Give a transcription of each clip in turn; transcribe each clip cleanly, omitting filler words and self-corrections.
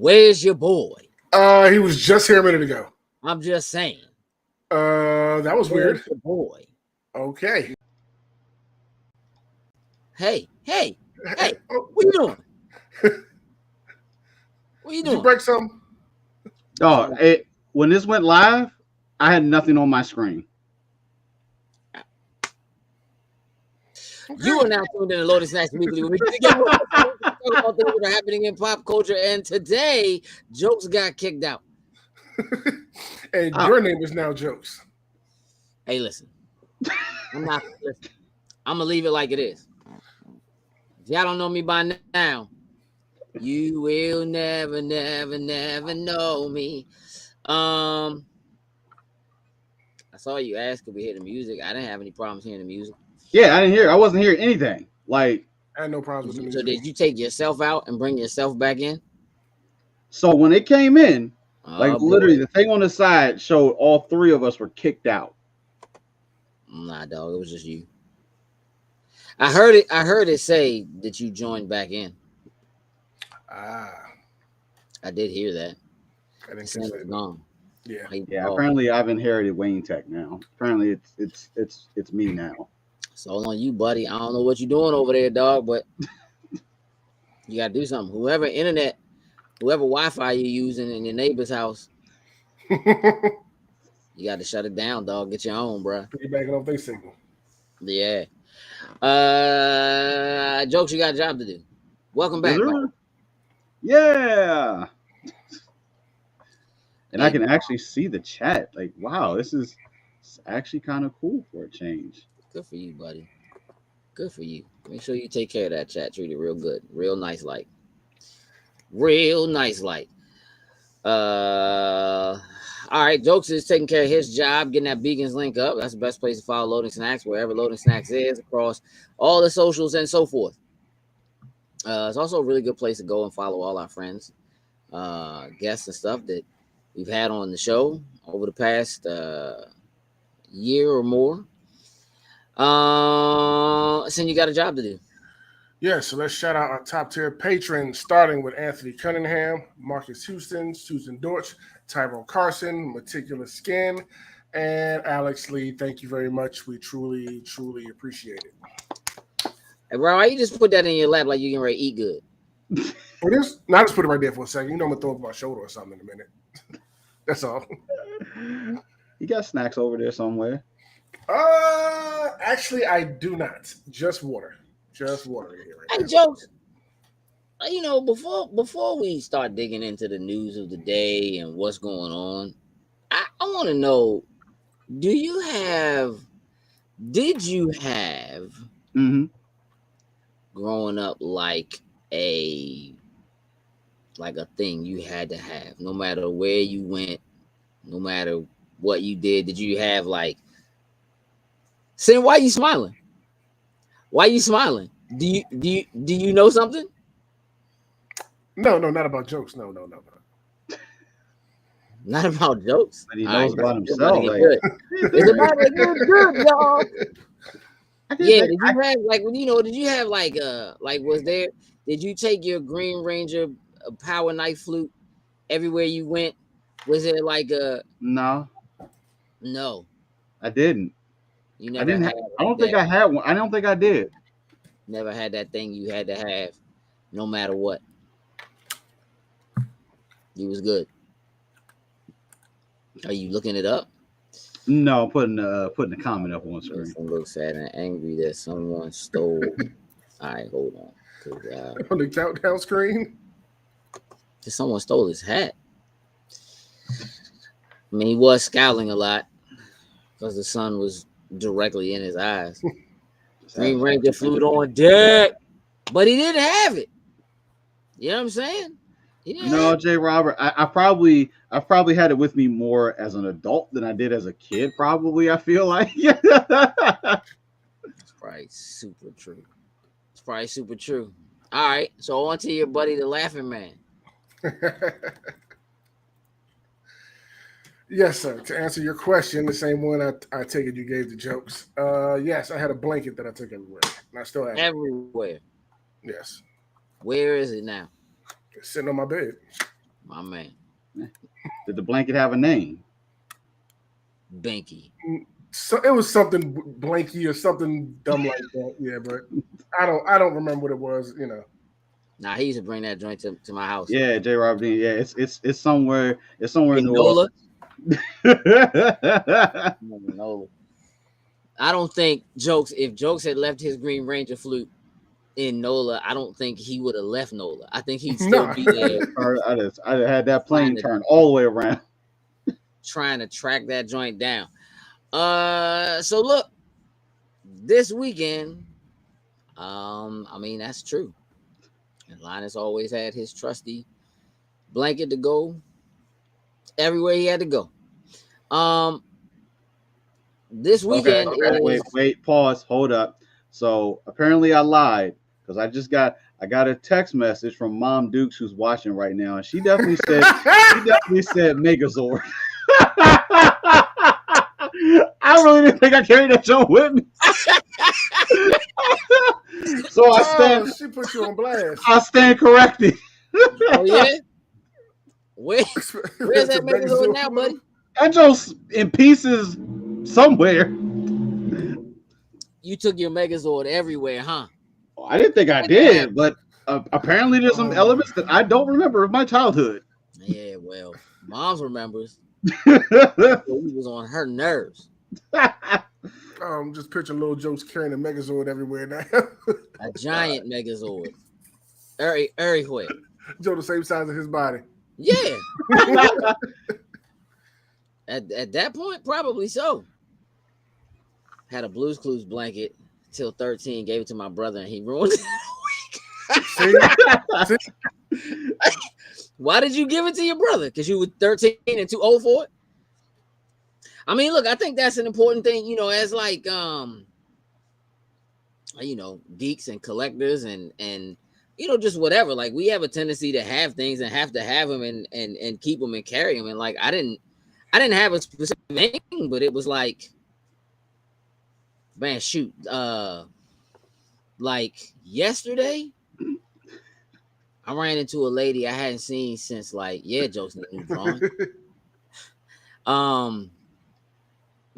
Where's your boy? He was just here a minute ago. I'm just saying. That was Where's weird. your boy? Okay. Hey, Oh, what you doing? What you did you doing? break some? Oh, when this went live, I had nothing on my screen. You are now tuned in to Loaded Snacks Weekly. We begin with talk about things that are happening in pop culture, and today jokes got kicked out. And Oh. your name is now Jokes. Hey, listen, I'm gonna leave it like it is. If y'all don't know me by now, you will never know me. I saw you ask if we hear the music. I didn't have any problems hearing the music. Yeah, I didn't hear. I wasn't hearing anything. Like, I had no problems with the So music. did you take yourself out and bring yourself back in? so when it came in, like Oh, literally, boy. the thing on the side showed all three of us were kicked out. Nah, dog, it was just you. I heard it say that you joined back in. Ah, I did hear that. I didn't Sam catch was that. gone. Yeah. Yeah, apparently I've inherited Wayne Tech now. Apparently it's me now. So on you, buddy. I don't know what you're doing over there, dog, but you gotta do something. Whoever Wi-Fi you're using in your neighbor's house, you got to shut it down, dog. Get your own, bro. Piggybacking off their signal. Yeah. Jokes, you got a job to do. Welcome back, buddy. Yeah. And I Hey, can actually see the chat. Like, wow, it's actually kind of cool for a change. good for you, buddy. Good for you. Make sure you take care of that chat. Treat it real good. Real nice like. Real nice like. All right. Jokes is taking care of his job, getting that Beacons link up. That's the best place to follow Loading Snacks, wherever Loading Snacks is, across all the socials and so forth. It's also a really good place to go and follow all our friends, guests, and stuff that we've had on the show over the past year or more. So you got a job to do. Yeah, so let's shout out our top tier patrons, starting with Anthony Cunningham, Marcus Houston, Susan Dortch, Tyrone Carson, Meticulous Skin, and Alex Lee. Thank you very much. We truly, truly appreciate it. Hey, bro, why you just put that in your lap like you getting ready to eat good? Well, this, now just put it right there for a second. You know I'm going to throw it over my shoulder or something in a minute. That's all. You got snacks over there somewhere. Actually, I do not. Just water. Just water here right Hey, now. Jokes, you know, before we start digging into the news of the day and what's going on, I want to know, did you have Mm-hmm. growing up like a thing you had to have, no matter where you went, no matter what you did? Did you have like, Sam, why are you smiling? Why are you smiling? Do you know something? No, not about jokes. No. Not about jokes. But he All right, knows about it's about to himself. get Like, good. It's about to get good, y'all. I can Yeah, think- did you have like, did you have like was there, did you take your Green Ranger power knife flute everywhere you went? Was it like no, no, I didn't. you I never didn't. had I don't think that, I had one. I don't think I did. never had that thing you had to have no matter what. You was good. Are you looking it up? No, I'm putting the comment up on screen. Listen, look sad and angry that someone stole. All right, hold on. 'Cause, On the countdown screen. someone stole his hat. I mean, he was scowling a lot because the sun was directly in his eyes. Green Ranger flute on deck, but he didn't have it. You know what I'm saying? He didn't No, have it. Jay Robert. I probably had it with me more as an adult than I did as a kid. Probably, I feel like. It's probably super true. It's probably super true. All right, so on to your buddy, the Laughing Man. Yes, sir. To answer your question, the same one I take it you gave the jokes. Yes, I had a blanket that I took everywhere. And I still have it. Everywhere. Yes. Where is it now? It's sitting on my bed. My man, Did the blanket have a name? Binky. So it was something blanky or something dumb like that. Yeah, but I don't remember what it was. You know. Nah, he used to bring that joint to my house. Yeah, J. Rob Dean. Yeah, it's somewhere. It's somewhere in New Nola. Orleans. No. I don't think if Jokes had left his Green Ranger flute in Nola, I don't think he would have left Nola. I think he'd still Nah. be there I had that plane Trying to- turned all the way around. trying to track that joint down. So look, this weekend, I mean, that's true. And Linus always had his trusty blanket to go everywhere he had to go. This weekend is Wait, pause, hold up. So apparently I lied because I got a text message from Mom Dukes who's watching right now, and she definitely said Megazord. I really didn't think I carried that show with me. So She put you on blast. I stand corrected. oh yeah. Where's that Megazord now, buddy? That joke's in pieces somewhere. You took your Megazord everywhere, huh? I didn't think I did, but apparently there's some elements that I don't remember of my childhood. Yeah, well, Mom's remembers. He was on her nerves. Just picture little Jokes carrying a Megazord everywhere now. A giant Megazord. Everywhere. Joe the same size as his body. Yeah. At that point, probably so. Had a Blue's Clues blanket till 13, gave it to my brother, and he ruined it. Why did you give it to your brother? Because you were 13 and too old for it? I mean, look, I think that's an important thing, you know, as like you know, geeks and collectors and you know, just whatever. Like, we have a tendency to have things and have to have them and keep them and carry them. And like, I didn't have a specific thing, but it was like, man, shoot, like yesterday, I ran into a lady I hadn't seen since like, Jokes in the new drawing.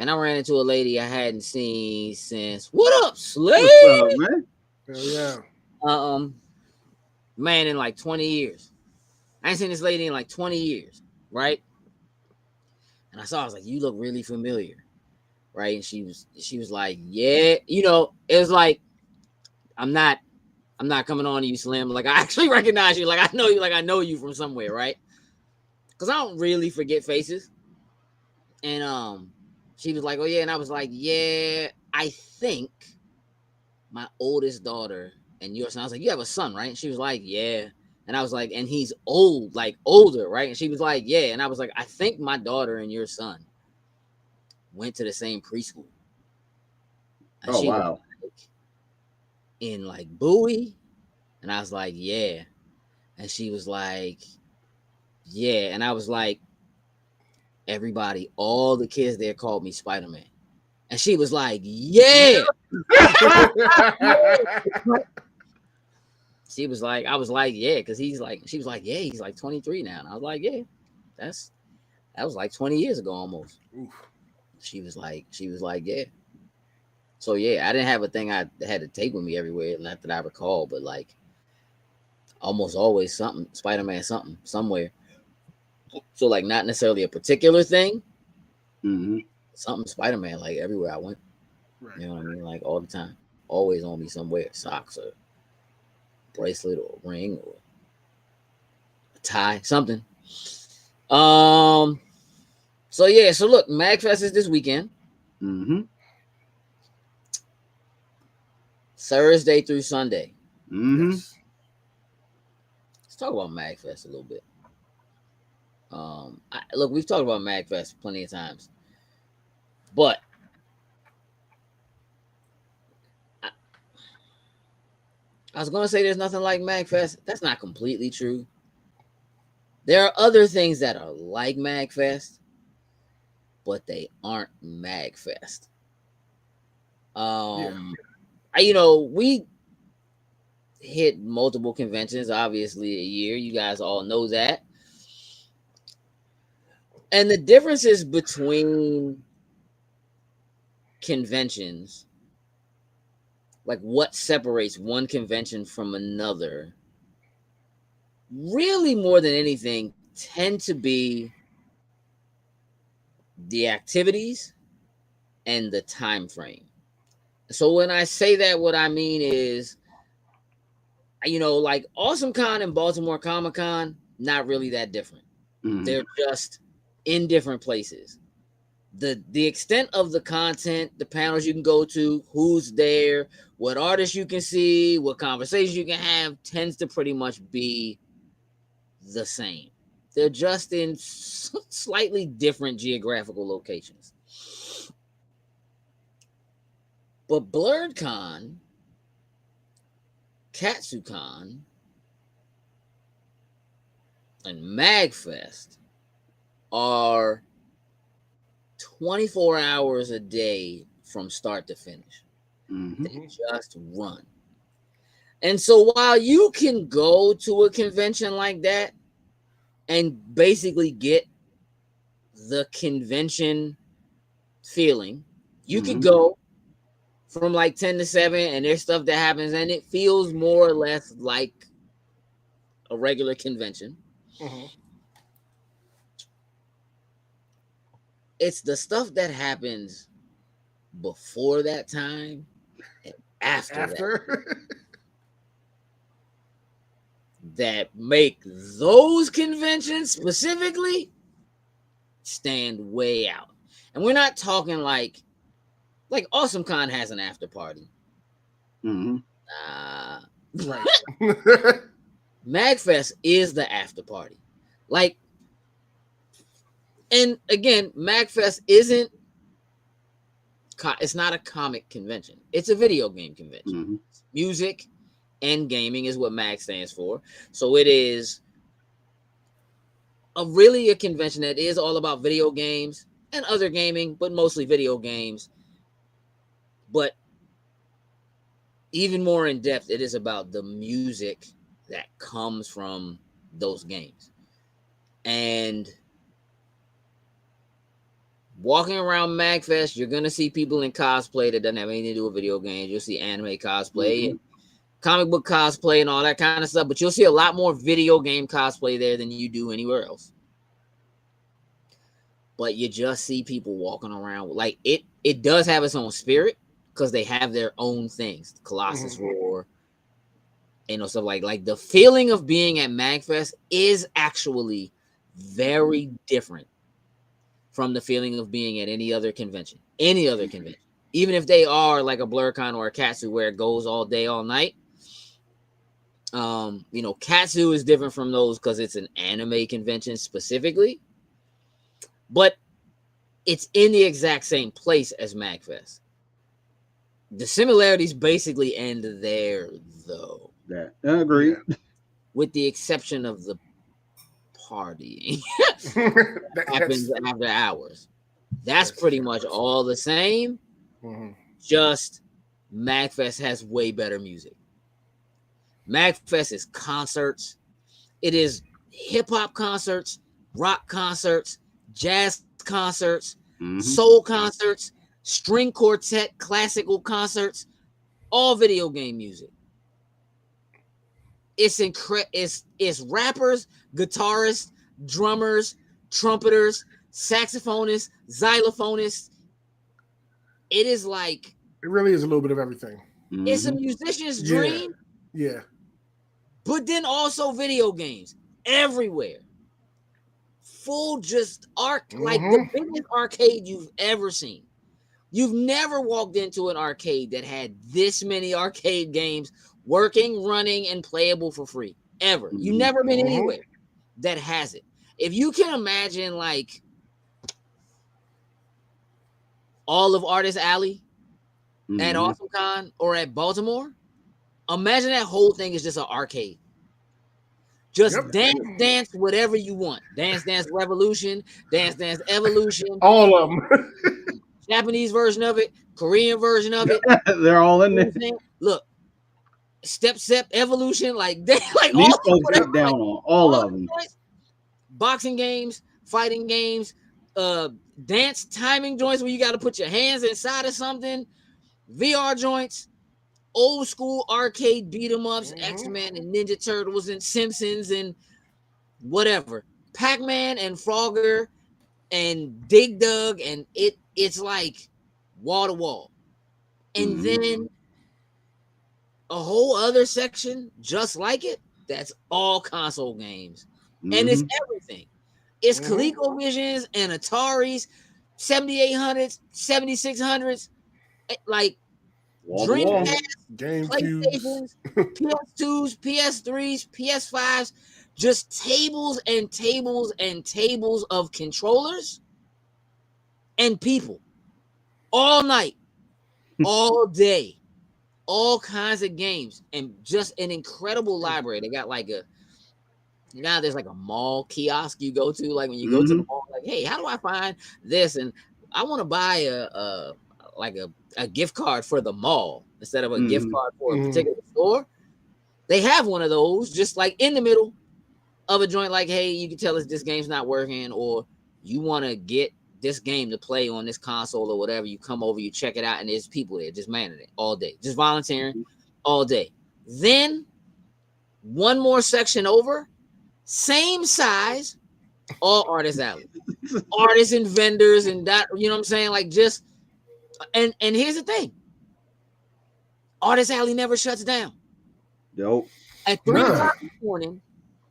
And I ran into a lady I hadn't seen since. What up, Slade? What's up, man? Hell yeah. Man, in like 20 years. I ain't seen this lady in like 20 years, right? And I was like, you look really familiar, right? And she was like, yeah, you know, it was like, I'm not coming on to you, Slim. Like, I actually recognize you. Like, I know you from somewhere, right? Because I don't really forget faces. And she was like, oh yeah, and I was like, yeah, I think my oldest daughter and yours. And I was like, you have a son, right? And she was like, yeah. And I was like, and he's old, like older, right? And she was like, yeah. And I was like, I think my daughter and your son went to the same preschool. And Oh, wow. In like Bowie. And I was like, yeah. And she was like, yeah. And I was like, everybody, all the kids there called me Spider-Man. And she was like, yeah. She was like, I was like, yeah, because she was like, yeah, he's like 23 now. And I was like, yeah, that was like 20 years ago almost. Oof. She was like, yeah. So yeah, I didn't have a thing I had to take with me everywhere, not that I recall, but like almost always something, Spider-Man something, somewhere. So like not necessarily a particular thing, something Spider-Man, like everywhere I went. Right. You know what I mean? Like all the time. Always on me somewhere. Socks or bracelet or ring or a tie, something. So yeah, so look, MagFest is this weekend. Thursday through Sunday. Yes. Let's talk about MagFest a little bit. Look, we've talked about MagFest plenty of times, but I was going to say there's nothing like MagFest. That's not completely true. There are other things that are like MagFest, but they aren't MagFest. You know, we hit multiple conventions, obviously, a year. You guys all know that. And the differences between conventions, like what separates one convention from another, really more than anything tend to be the activities and the time frame. So when I say that, what I mean is, like Awesome Con and Baltimore Comic Con, not really that different. They're just in different places. The extent of the content, the panels you can go to, who's there, what artists you can see, what conversations you can have, tends to pretty much be the same. They're just in slightly different geographical locations. But BlurredCon, KatsuCon, and MagFest are 24 hours a day from start to finish. They just run. And so while you can go to a convention like that and basically get the convention feeling, you could go from like 10 to 7 and there's stuff that happens and it feels more or less like a regular convention. It's the stuff that happens before that time and after. That make those conventions specifically stand way out. And we're not talking like Awesome Con has an after party. Right. MagFest is the after party. And again, MagFest it's not a comic convention. It's a video game convention. Music and gaming is what MAG stands for. So it is really a convention that is all about video games and other gaming, but mostly video games. But even more in depth, it is about the music that comes from those games. And walking around MagFest, you're going to see people in cosplay that doesn't have anything to do with video games. You'll see anime cosplay and comic book cosplay and all that kind of stuff. But you'll see a lot more video game cosplay there than you do anywhere else. But you just see people walking around. Like, it does have its own spirit because they have their own things. Colossus Roar. Stuff like the feeling of being at MagFest is actually very different from the feeling of being at any other convention. Even if they are like a BlurredCon or a Katsu where it goes all day, all night. Katsu is different from those because it's an anime convention specifically. But it's in the exact same place as MagFest. The similarities basically end there, though. Yeah, I agree. With the exception of the party happens after hours. That's pretty much all the same. Just MagFest has way better music. MagFest is concerts. It is hip-hop concerts, rock concerts, jazz concerts, soul concerts, string quartet, classical concerts, all video game music. It's rappers, guitarists, drummers, trumpeters, saxophonists, xylophonists. It is like it really is a little bit of everything. It's a musician's dream. Yeah. But then also video games everywhere. Full just like the biggest arcade you've ever seen. You've never walked into an arcade that had this many arcade games working, running, and playable for free. Ever. You've never been anywhere that has it. If you can imagine like all of Artist Alley at Awesome Con or at Baltimore, imagine that whole thing is just an arcade. Just dance, whatever you want. Dance Revolution, Dance Evolution. All of them. Japanese version of it, Korean version of it. They're all in there. Look, Step Evolution, like they like these all folks get down on all of them. Boxing games, fighting games, dance timing joints where you got to put your hands inside of something, VR joints, old school arcade beat 'em ups, X-Men and Ninja Turtles and Simpsons and whatever, Pac-Man and Frogger and Dig Dug, and it's like wall to wall. And then a whole other section just like it, that's all console games. And it's everything. It's ColecoVisions and Ataris, 7800s, 7600s, like Dreamcast, PlayStations, PS2s, PS3s, PS5s, just tables and tables and tables of controllers and people all night, all day, all kinds of games, and just an incredible library. They got like there's like a mall kiosk you go to, like when you go to the mall, like, hey, how do I find this? And I want to buy a gift card for the mall instead of a gift card for a particular store. They have one of those just like in the middle of a joint, like, hey, you can tell us this game's not working, or you want to get this game to play on this console or whatever. You come over, you check it out, and there's people there just manning it all day, just volunteering all day. Then one more section over, same size, all Artist Alley, artists and vendors, and that, you know what I'm saying? Like, just and here's the thing, Artist Alley never shuts down. Nope. At 3 o'clock in the morning,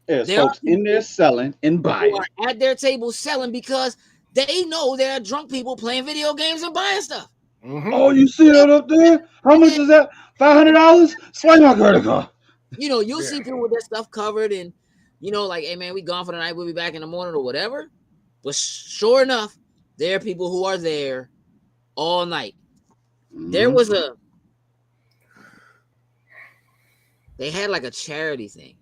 there's folks in there selling and buying. Who are at their table selling because they know there are drunk people playing video games and buying stuff. Oh, you see that up there? How much is that? $500? Swipe my credit card. You know, you'll see people with their stuff covered, and you know, like, hey man, we gone for the night, we'll be back in the morning or whatever. But sure enough, there are people who are there all night. There was they had like a charity thing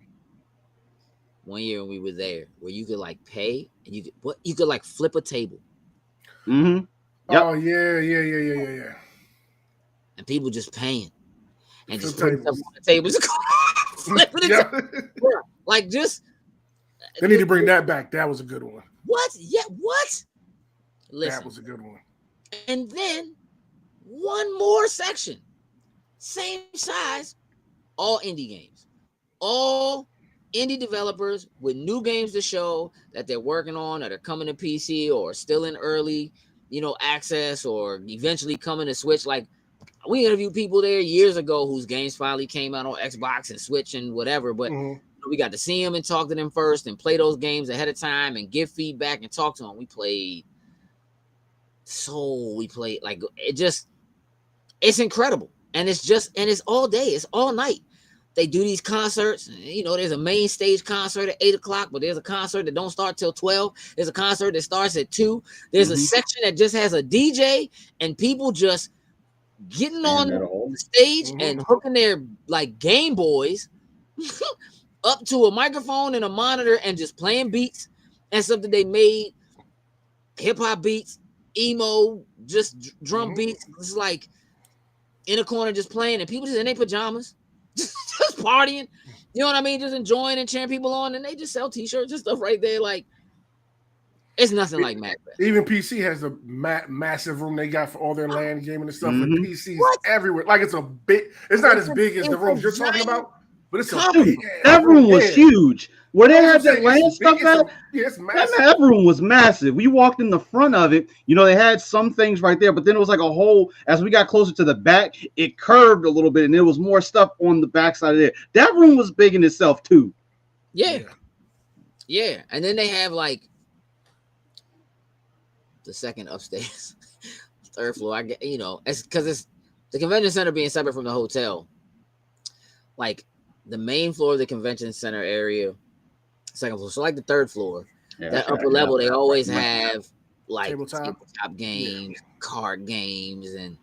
one year when we were there, where you could like pay and you could like flip a table. Yep. Oh yeah. And people just paying and just putting stuff on the tables. Flipping it. Like, just they need to bring that back. That was a good one. What? Yeah, what? Listen, that was a good one. And then one more section, same size, all indie games, all indie developers with new games to show that they're working on, that are coming to PC or still in early, access, or eventually coming to Switch. Like, we interviewed people there years ago whose games finally came out on Xbox and Switch and whatever, but we got to see them and talk to them first and play those games ahead of time and give feedback and talk to them. We played like, it's incredible. And it's all day, it's all night. They do these concerts, there's a main stage concert at 8 o'clock, but there's a concert that don't start till 12. There's a concert that starts at 2. There's a section that just has a DJ and people just getting on the stage and hooking their like Game Boys up to a microphone and a monitor and just playing beats and stuff that they made, hip-hop beats, emo, just drum beats. It's like in a corner just playing, and people just in their pajamas just partying, you know what I mean, just enjoying and cheering people on, and they just sell t-shirts and stuff right there. Like, it's nothing like MacFest. Even PC has a massive room they got for all their land gaming and stuff, and PCs everywhere. Like, it's not as big as the rooms you're talking about, but it's a big. That room was huge. Where they had that land stuff at, that room was massive. We walked in the front of it. They had some things right there, but then it was like a whole, as we got closer to the back, it curved a little bit, and there was more stuff on the back side of it. That room was big in itself, too. Yeah. And then they have, like, the second upstairs, third floor. It's because it's the convention center being separate from the hotel. Like, the main floor of the convention center area, second floor. So like the third floor, that upper level, they always have like tabletop games, card games, and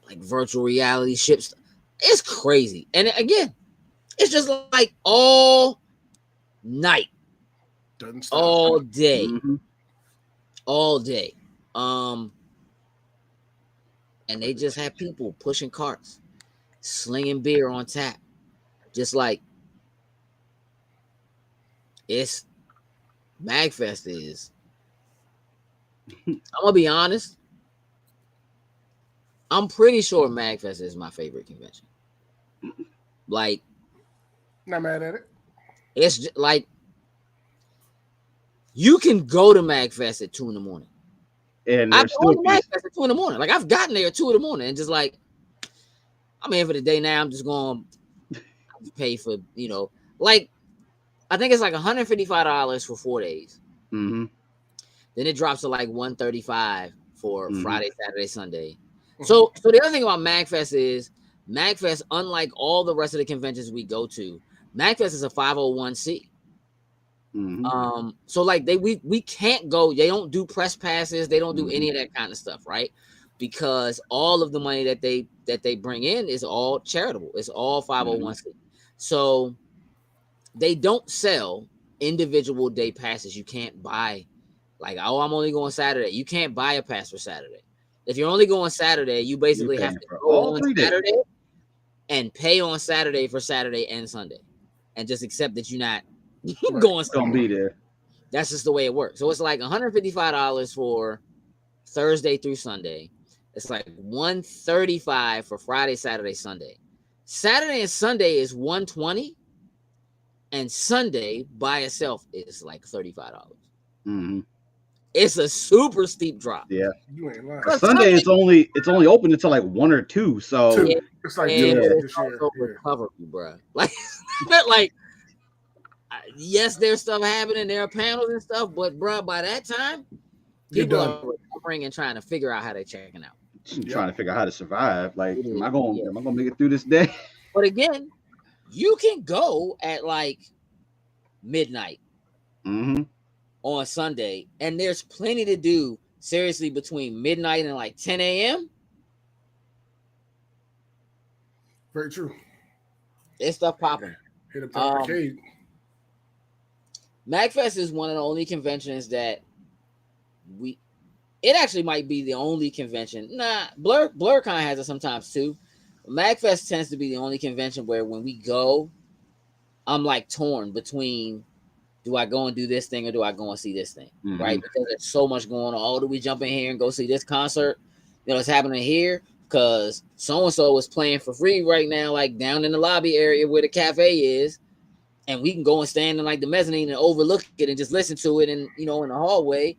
like virtual reality ships. It's crazy. And again, it's just like all night, all day, all day. And they just have people pushing carts, slinging beer on tap. Just like it's MagFest is I'm gonna be honest. I'm pretty sure MagFest is my favorite convention. Like, not mad at it. it's just, like you can go to MagFest at 2 a.m. And I've there's gone still to MagFest at 2 a.m. Like I've gotten there at 2 a.m. and just like I'm here for the day now. I'm just going to pay for like I think it's like $155 for 4 days. Mm-hmm. Then it drops to like $135 for Friday, Saturday, Sunday. Mm-hmm. So the other thing about MagFest is MagFest, unlike all the rest of the conventions we go to, MagFest is a 501c. Mm-hmm. So like we can't go. They don't do press passes. They don't do any of that kind of stuff, right? Because all of the money that they bring in is all charitable. It's all 501c. So they don't sell individual day passes. You can't buy like, oh, I'm only going Saturday. You can't buy a pass for Saturday. If you're only going Saturday, you basically have to go on Saturday and pay on Saturday for Saturday and Sunday, and just accept that you're not going. Gonna be there. That's just the way it works. So it's like $155 for Thursday through Sunday. It's like $135 for Friday, Saturday, Sunday. Saturday and Sunday is $120, and Sunday by itself is like $35. Mm-hmm. It's a super steep drop. Yeah, you ain't lying. Sunday it's only open until like 1 or 2. So it's like it's also recovery, bro. Like, yes, there's stuff happening. There are panels and stuff, but bro, by that time, people are recovering and trying to figure out how they're checking out. Trying to figure out how to survive. Like, am I gonna make it through this day? But again, you can go at like midnight on Sunday, and there's plenty to do. Seriously, between midnight and like 10 a.m. Very true. There's stuff popping. Hit up the arcade. MagFest is one of the only conventions that it actually might be the only convention. Nah, BlurCon has it sometimes too. MagFest tends to be the only convention where when we go, I'm like torn between, do I go and do this thing or do I go and see this thing? Right? Because there's so much going on. Oh, do we jump in here and go see this concert? It's happening here because so-and-so is playing for free right now, like down in the lobby area where the cafe is. And we can go and stand in like the mezzanine and overlook it and just listen to it. And, in the hallway,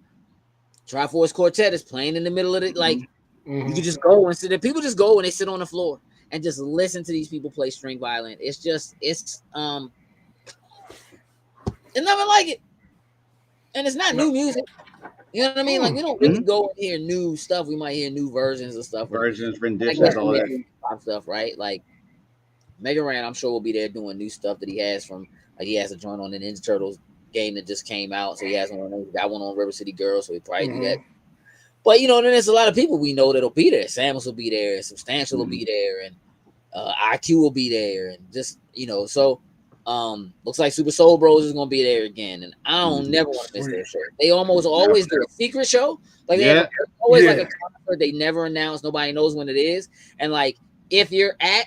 Triforce Quartet is playing in the middle of it. Like, you can just go and sit there. People just go and they sit on the floor and just listen to these people play string violin. It's nothing like it. And it's not new music. You know what I mean? Like, we don't really go and hear new stuff. We might hear new versions of stuff. Renditions, all that stuff, right? Like, Mega Ran, I'm sure, will be there doing new stuff that he has from, like, he has a joint on the Ninja Turtles game that just came out. So he has one on River City Girls. So he probably do that. But, then there's a lot of people we know that'll be there. Samus will be there. Substantial will be there. And IQ will be there. And just, so looks like Super Soul Bros is going to be there again. And I don't never want to miss their show. They almost always do a secret show. Like, they have always like a concert they never announce. Nobody knows when it is. And, like, if you're at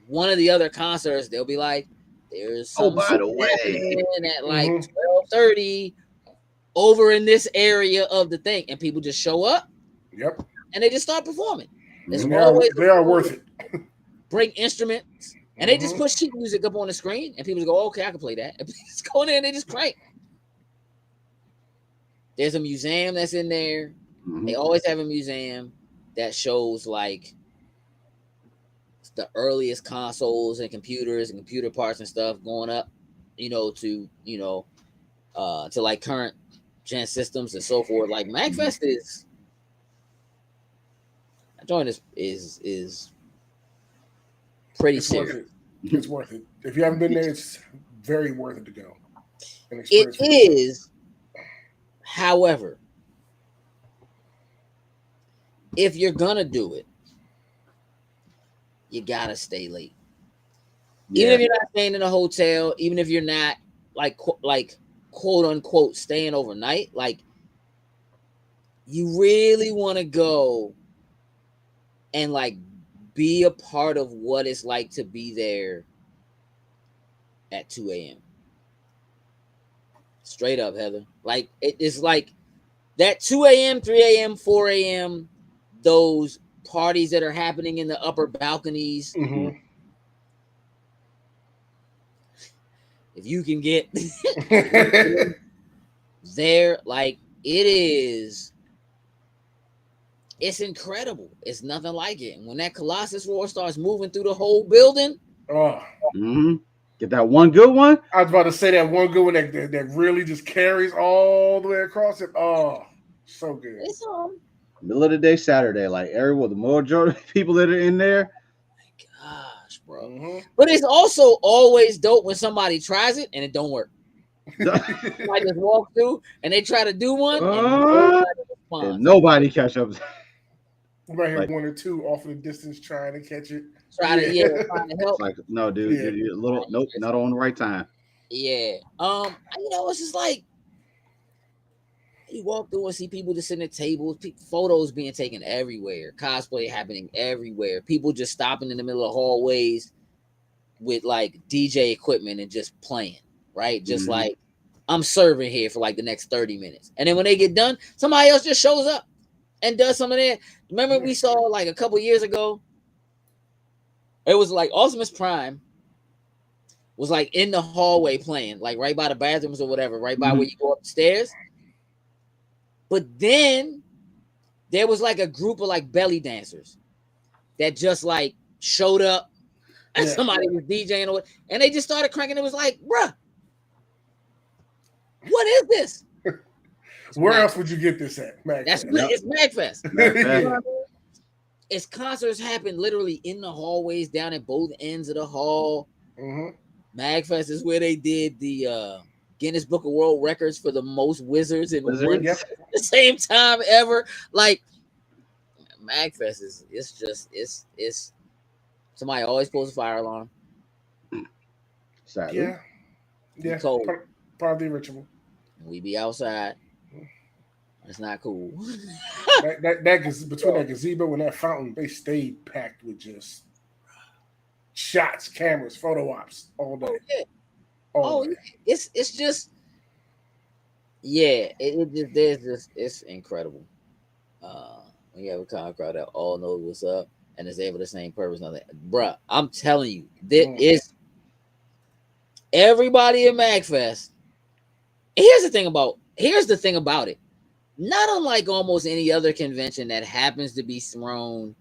one of the other concerts, they'll be like, there's some by the way at like 12:30 over in this area of the thing, and people just show up. Yep. And they just start performing. They are worth it. Bring instruments, and they just put sheet music up on the screen, and people just go, okay, I can play that. And just go in there and they just crank. There's a museum that's in there. They always have a museum that shows like the earliest consoles and computers and computer parts and stuff going up, to like current gen systems and so forth. Like MagFest is pretty serious. It's worth it. If you haven't been there, it's very worth it to go. It is. However, if you're gonna do it, you gotta stay late. Even if you're not staying in a hotel, even if you're not like quote unquote staying overnight, like you really want to go and like be a part of what it's like to be there at 2 a.m. Straight up, Heather. Like it's like that 2 a.m., 3 a.m., 4 a.m., those parties that are happening in the upper balconies. Mm-hmm. If you can get there, like it's incredible. It's nothing like it. And when that Colossus roar starts moving through the whole building, Get that one good one. I was about to say that one good one that really just carries all the way across it. Oh, so good. it's Middle of the day, Saturday, like everyone, the majority of people that are in there. Gosh, bro. Mm-hmm. But it's also always dope when somebody tries it and it don't work. I just walk through and they try to do one and nobody catch up. You might hear one or two off in the distance trying to catch it. Trying to help. Like, no, dude, you're a little nope, not on the right time. Yeah. It's just like you walk through and see people just sitting at tables, photos being taken everywhere, cosplay happening everywhere, people just stopping in the middle of hallways with like DJ equipment and just playing, right? Just like I'm serving here for like the next 30 minutes. And then when they get done, somebody else just shows up and does some of that. Remember we saw like a couple years ago, it was like Optimus Prime was like in the hallway playing, like right by the bathrooms or whatever, right by where you go upstairs. But then there was like a group of like belly dancers that just like showed up and somebody was DJing and they just started cranking. It was like, bruh, what is this? Where else would you get this at? It's MagFest. It's concerts happen literally in the hallways down at both ends of the hall. MagFest is where they did the Guinness Book of World Records for the most wizards at the same time ever. Like MagFest it's somebody always pulls a fire alarm. Sadly. Yeah. Cold. Probably ritual. We be outside. It's not cool. that between that gazebo and that fountain, they stayed packed with just shots, cameras, photo ops all day. It's just it's incredible. When you have a con crowd that all knows what's up and is able to same purpose, nothing, bruh. I'm telling you, there is everybody at MagFest. Here's the thing about it. Not unlike almost any other convention that happens to be thrown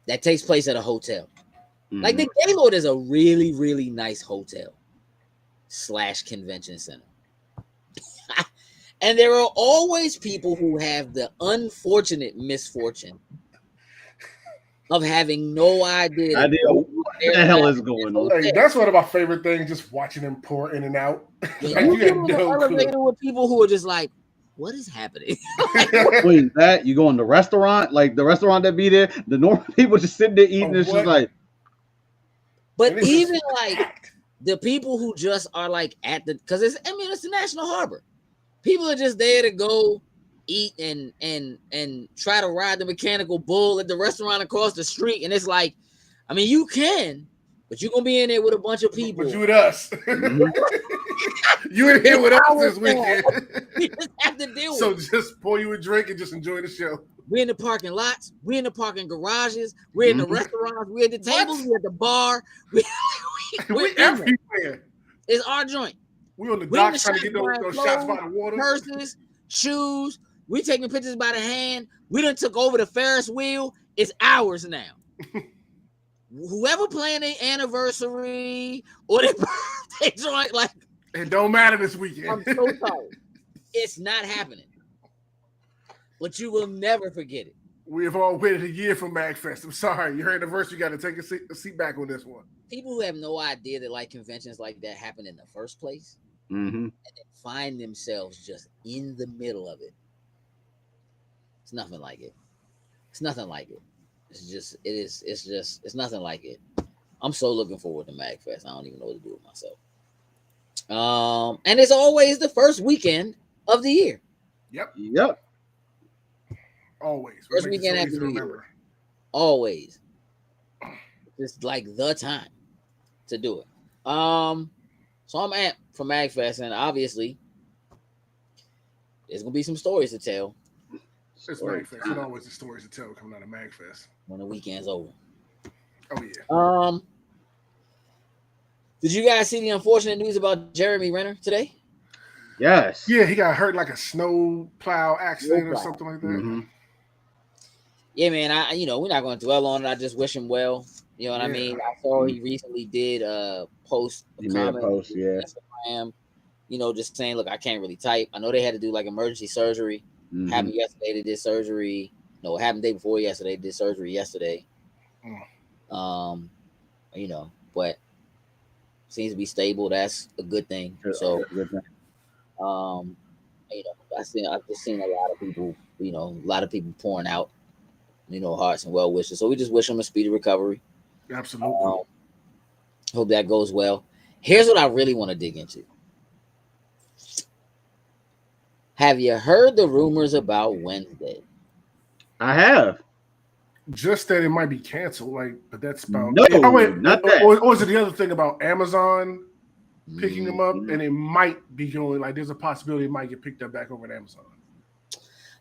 that takes place at a hotel. Like the Gaylord is a really, really nice hotel / convention center. And there are always people who have the unfortunate misfortune of having no idea what the hell is going on. Hey, that's one of my favorite things, just watching them pour in and out. You get no elevator with people who are just like, what is happening? Wait, that you go in the restaurant, like the restaurant that be there, the normal people just sitting there eating. It's just like, but even like the people who just are like at the, because it's the National Harbor. People are just there to go eat and try to ride the mechanical bull at the restaurant across the street, and it's like, you can, but you're gonna be in there with a bunch of people. But you with us. You in here with us this weekend. You just have to deal with it. So just pour you a drink and just enjoy the show. We're in the parking lots. We're in the parking garages. We're in the restaurants. We're at the tables. We're at the bar. We're everywhere. It's our joint. We're on the docks trying to get those shots by the water. Purses, shoes. We taking pictures by the hand. We done took over the Ferris wheel. It's ours now. Whoever playing their anniversary or their birthday joint, like, it don't matter this weekend. I'm so tired. It's not happening. But you will never forget it. We have all waited a year for MagFest. I'm sorry. Your anniversary, you got to take a seat back on this one. People who have no idea that like conventions like that happen in the first place and then find themselves just in the middle of it. It's nothing like it. It's nothing like it. It's nothing like it. I'm so looking forward to MagFest. I don't even know what to do with myself. And it's always the first weekend of the year. Yep. Always. First weekend after the year. Always. It's like the time to do it. So I'm amped for MagFest, and obviously there's gonna be some stories to tell. It's MagFest. There's always the stories to tell coming out of MagFest when the weekend's over. Oh yeah. Did you guys see the unfortunate news about Jeremy Renner today? Yes. Yeah, he got hurt like a snow plow accident or something like that. Mm-hmm. Yeah, man. We're not going to dwell on it. I just wish him well. You know what I mean? I saw he recently did post a comment on Instagram, just saying, look, I can't really type. I know they had to do like emergency surgery. Mm-hmm. Happened yesterday, they did surgery. No, it happened the day before yesterday, they did surgery yesterday. But seems to be stable. That's a good thing. So I've just seen a lot of people, pouring out, hearts and well wishes. So we just wish him a speedy recovery. Absolutely. Hope that goes well. Here's what I really want to dig into. Have you heard the rumors about Wednesday? I have. Just that it might be canceled, but that's about not that. Or is it the other thing about Amazon picking them up, and it might be going there's a possibility it might get picked up back over at Amazon.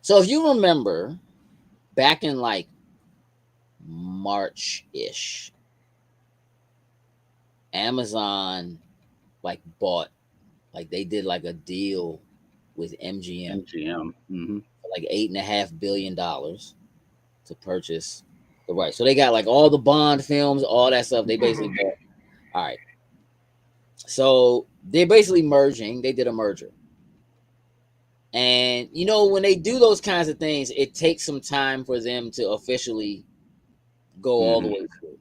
So if you remember, back in March-ish, Amazon bought they did a deal with MGM for $8.5 billion to purchase the rights. So they got all the Bond films, all that stuff. They basically bought. All right. So they're basically merging. They did a merger. And when they do those kinds of things, it takes some time for them to officially go all the way through.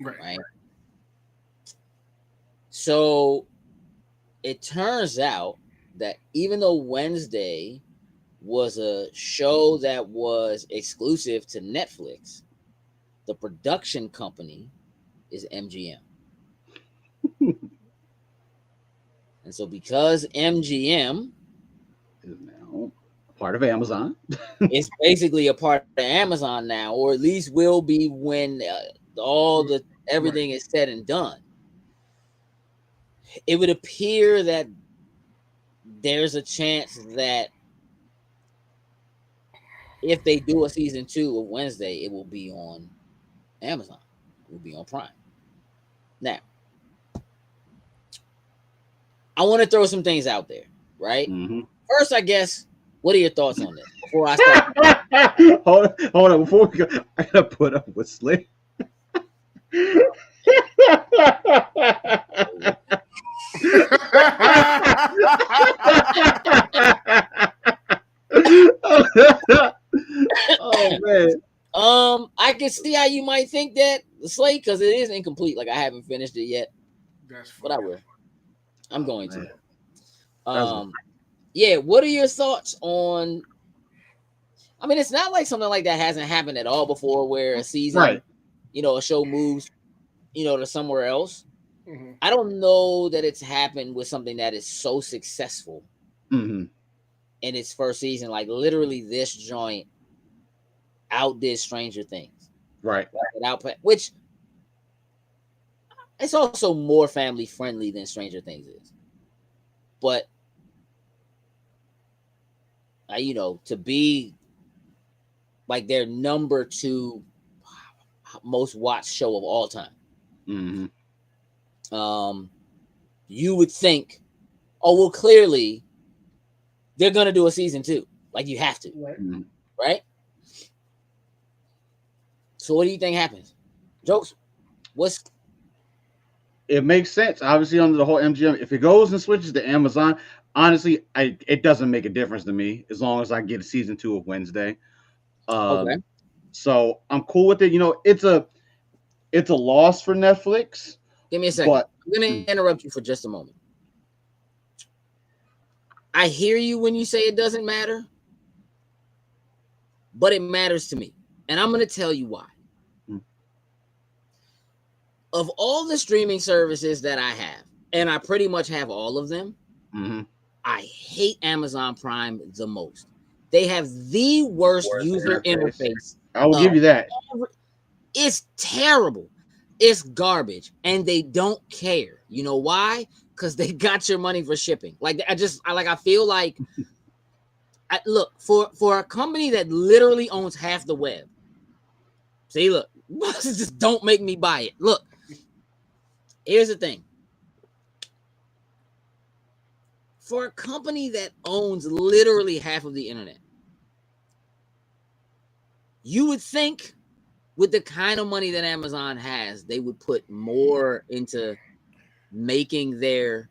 Right. So it turns out that even though Wednesday was a show that was exclusive to Netflix, the production company is MGM. And so because MGM is now part of Amazon, it's basically a part of Amazon now, or at least will be when everything is said and done. It would appear that there's a chance that if they do a season 2 of Wednesday, it will be on Amazon. It will be on Prime. Now, I want to throw some things out there, right? Mm-hmm. First, I guess, what are your thoughts on this? Before I start, hold on. Before we go, I gotta put up with Slick. Oh man. I can see how you might think that, Slate, because it is incomplete. I haven't finished it yet. But I will. I'm going to. Yeah, what are your thoughts on? I mean, it's not like something like that hasn't happened at all before, where a season, a show moves, to somewhere else. Mm-hmm. I don't know that it's happened with something that is so successful in its first season. Literally, this joint outdid Stranger Things, right? Which it's also more family friendly than Stranger Things is, but to be their number 2 most watched show of all time. Mm-hmm. You would think, clearly they're gonna do a season 2. You have to, right? So what do you think happens? Jokes? It makes sense, obviously, under the whole MGM. If it goes and switches to Amazon, honestly, it doesn't make a difference to me as long as I get a season 2 of Wednesday. Okay. So I'm cool with it. It's a loss for Netflix. Give me a second. I'm going to interrupt you for just a moment. I hear you when you say it doesn't matter, but it matters to me. And I'm going to tell you why. Of all the streaming services that I have, and I pretty much have all of them, I hate Amazon Prime the most. They have the worst user interface. I will give you that. It's terrible. It's garbage. And they don't care. You know why? Because they got your money for shipping. I feel like look, for a company that literally owns half the web. See, look, just don't make me buy it. Look, here's the thing. For a company that owns literally half of the internet, you would think with the kind of money that Amazon has, they would put more into making their...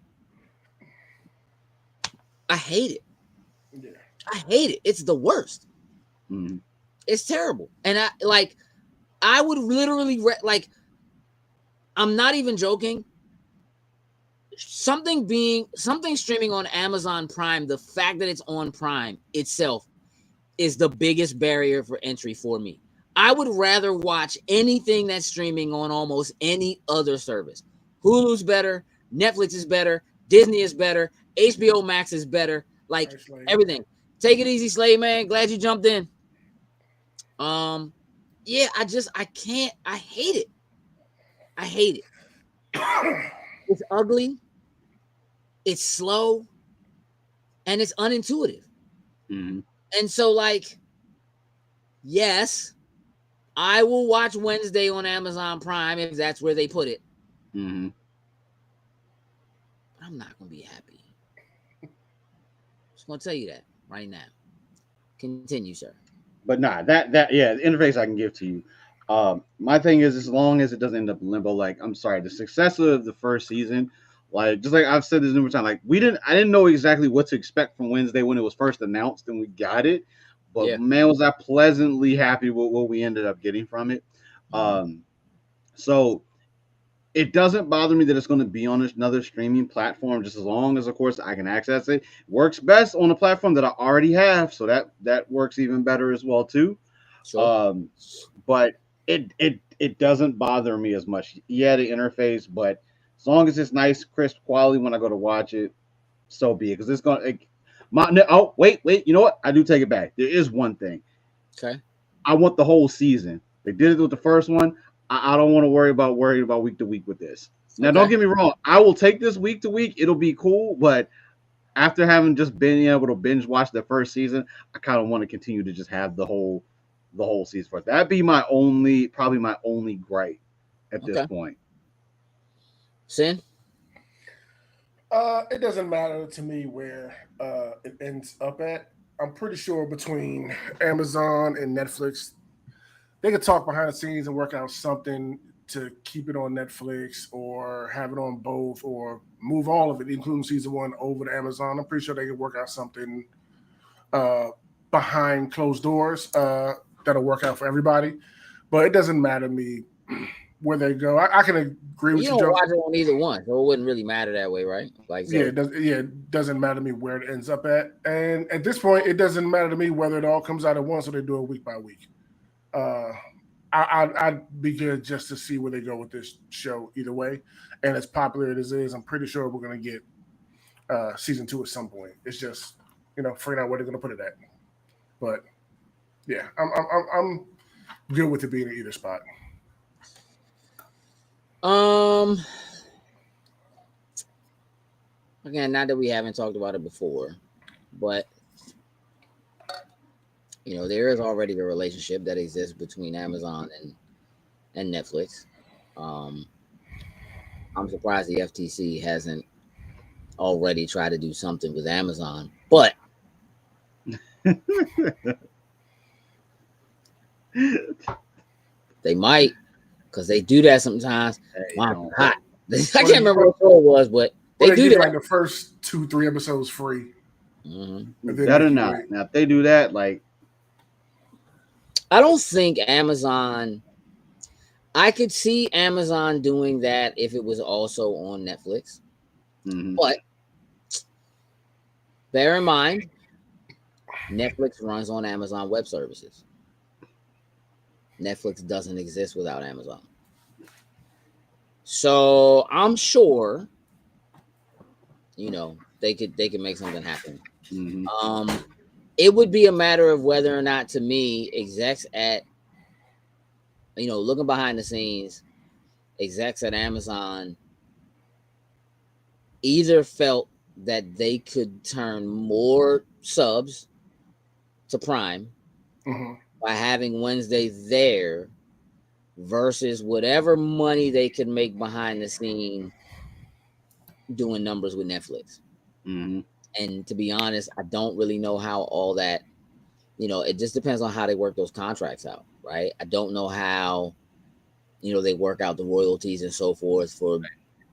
I hate it. Yeah. I hate it. It's the worst. Mm-hmm. It's terrible. And I would literally I'm not even joking. Something streaming on Amazon Prime, the fact that it's on Prime itself is the biggest barrier for entry for me. I would rather watch anything that's streaming on almost any other service. Hulu's better, Netflix is better, Disney is better, HBO Max is better, like everything. Take it easy, Slade, man. Glad you jumped in. Yeah, I can't. I hate it. I hate it. It's ugly. It's slow. And it's unintuitive. Mm-hmm. And so, yes, I will watch Wednesday on Amazon Prime if that's where they put it. Mm-hmm. But I'm not going to be happy. Just going to tell you that right now. Continue, sir. But nah, that the interface I can give to you. My thing is, as long as it doesn't end up in limbo, I'm sorry, the success of the first season, just like I've said this numerous times, I didn't know exactly what to expect from Wednesday when it was first announced and we got it. But man, was I pleasantly happy with what we ended up getting from it. So it doesn't bother me that it's going to be on another streaming platform, just as long as, of course, I can access it. Works best on a platform that I already have, so that works even better as well too. Sure. But it doesn't bother me as much. Yeah, the interface, but as long as it's nice, crisp quality when I go to watch it, so be it. Because it's going to. Wait. You know what? I do take it back. There is one thing. Okay. I want the whole season. They did it with the first one. I don't want to worry about week to week with this. Now, Don't get me wrong. I will take this week to week. It'll be cool. But after having just been able to binge watch the first season, I kind of want to continue to just have the whole season for it. That'd be probably my only gripe at this point. Sin? It doesn't matter to me where it ends up at. I'm pretty sure between Amazon and Netflix, they could talk behind the scenes and work out something to keep it on Netflix or have it on both or move all of it, including season 1, over to Amazon. I'm pretty sure they could work out something behind closed doors that'll work out for everybody. But it doesn't matter to me where they go. I can agree with you. You don't watch it on either one, so it wouldn't really matter that way, right? It doesn't matter to me where it ends up at. And at this point, it doesn't matter to me whether it all comes out at once or they do it week by week. I'd be good just to see where they go with this show either way. And as popular as it is, I'm pretty sure we're going to get season 2 at some point. It's just, figuring out where they're going to put it at. But yeah, I'm good with it being in either spot. Again, not that we haven't talked about it before, but there is already the relationship that exists between Amazon and Netflix. I'm surprised the FTC hasn't already tried to do something with Amazon, but they might, because they do that sometimes. Wow, hot. I can't remember what show it was, but they do that. Like the first 2-3 episodes free. Mm-hmm. Better not. Now, if they do that, I don't think Amazon. I could see Amazon doing that if it was also on Netflix. Mm-hmm. But bear in mind, Netflix runs on Amazon Web Services. Netflix doesn't exist without Amazon. So I'm sure, they could make something happen. Mm-hmm. It would be a matter of whether or not, to me, execs at, looking behind the scenes, execs at Amazon either felt that they could turn more subs to Prime Mm-hmm. by having Wednesday there versus whatever money they could make behind the scene doing numbers with Netflix. Mm-hmm. And to be honest, I don't really know how all that, it just depends on how they work those contracts out, right? I don't know how, they work out the royalties and so forth for,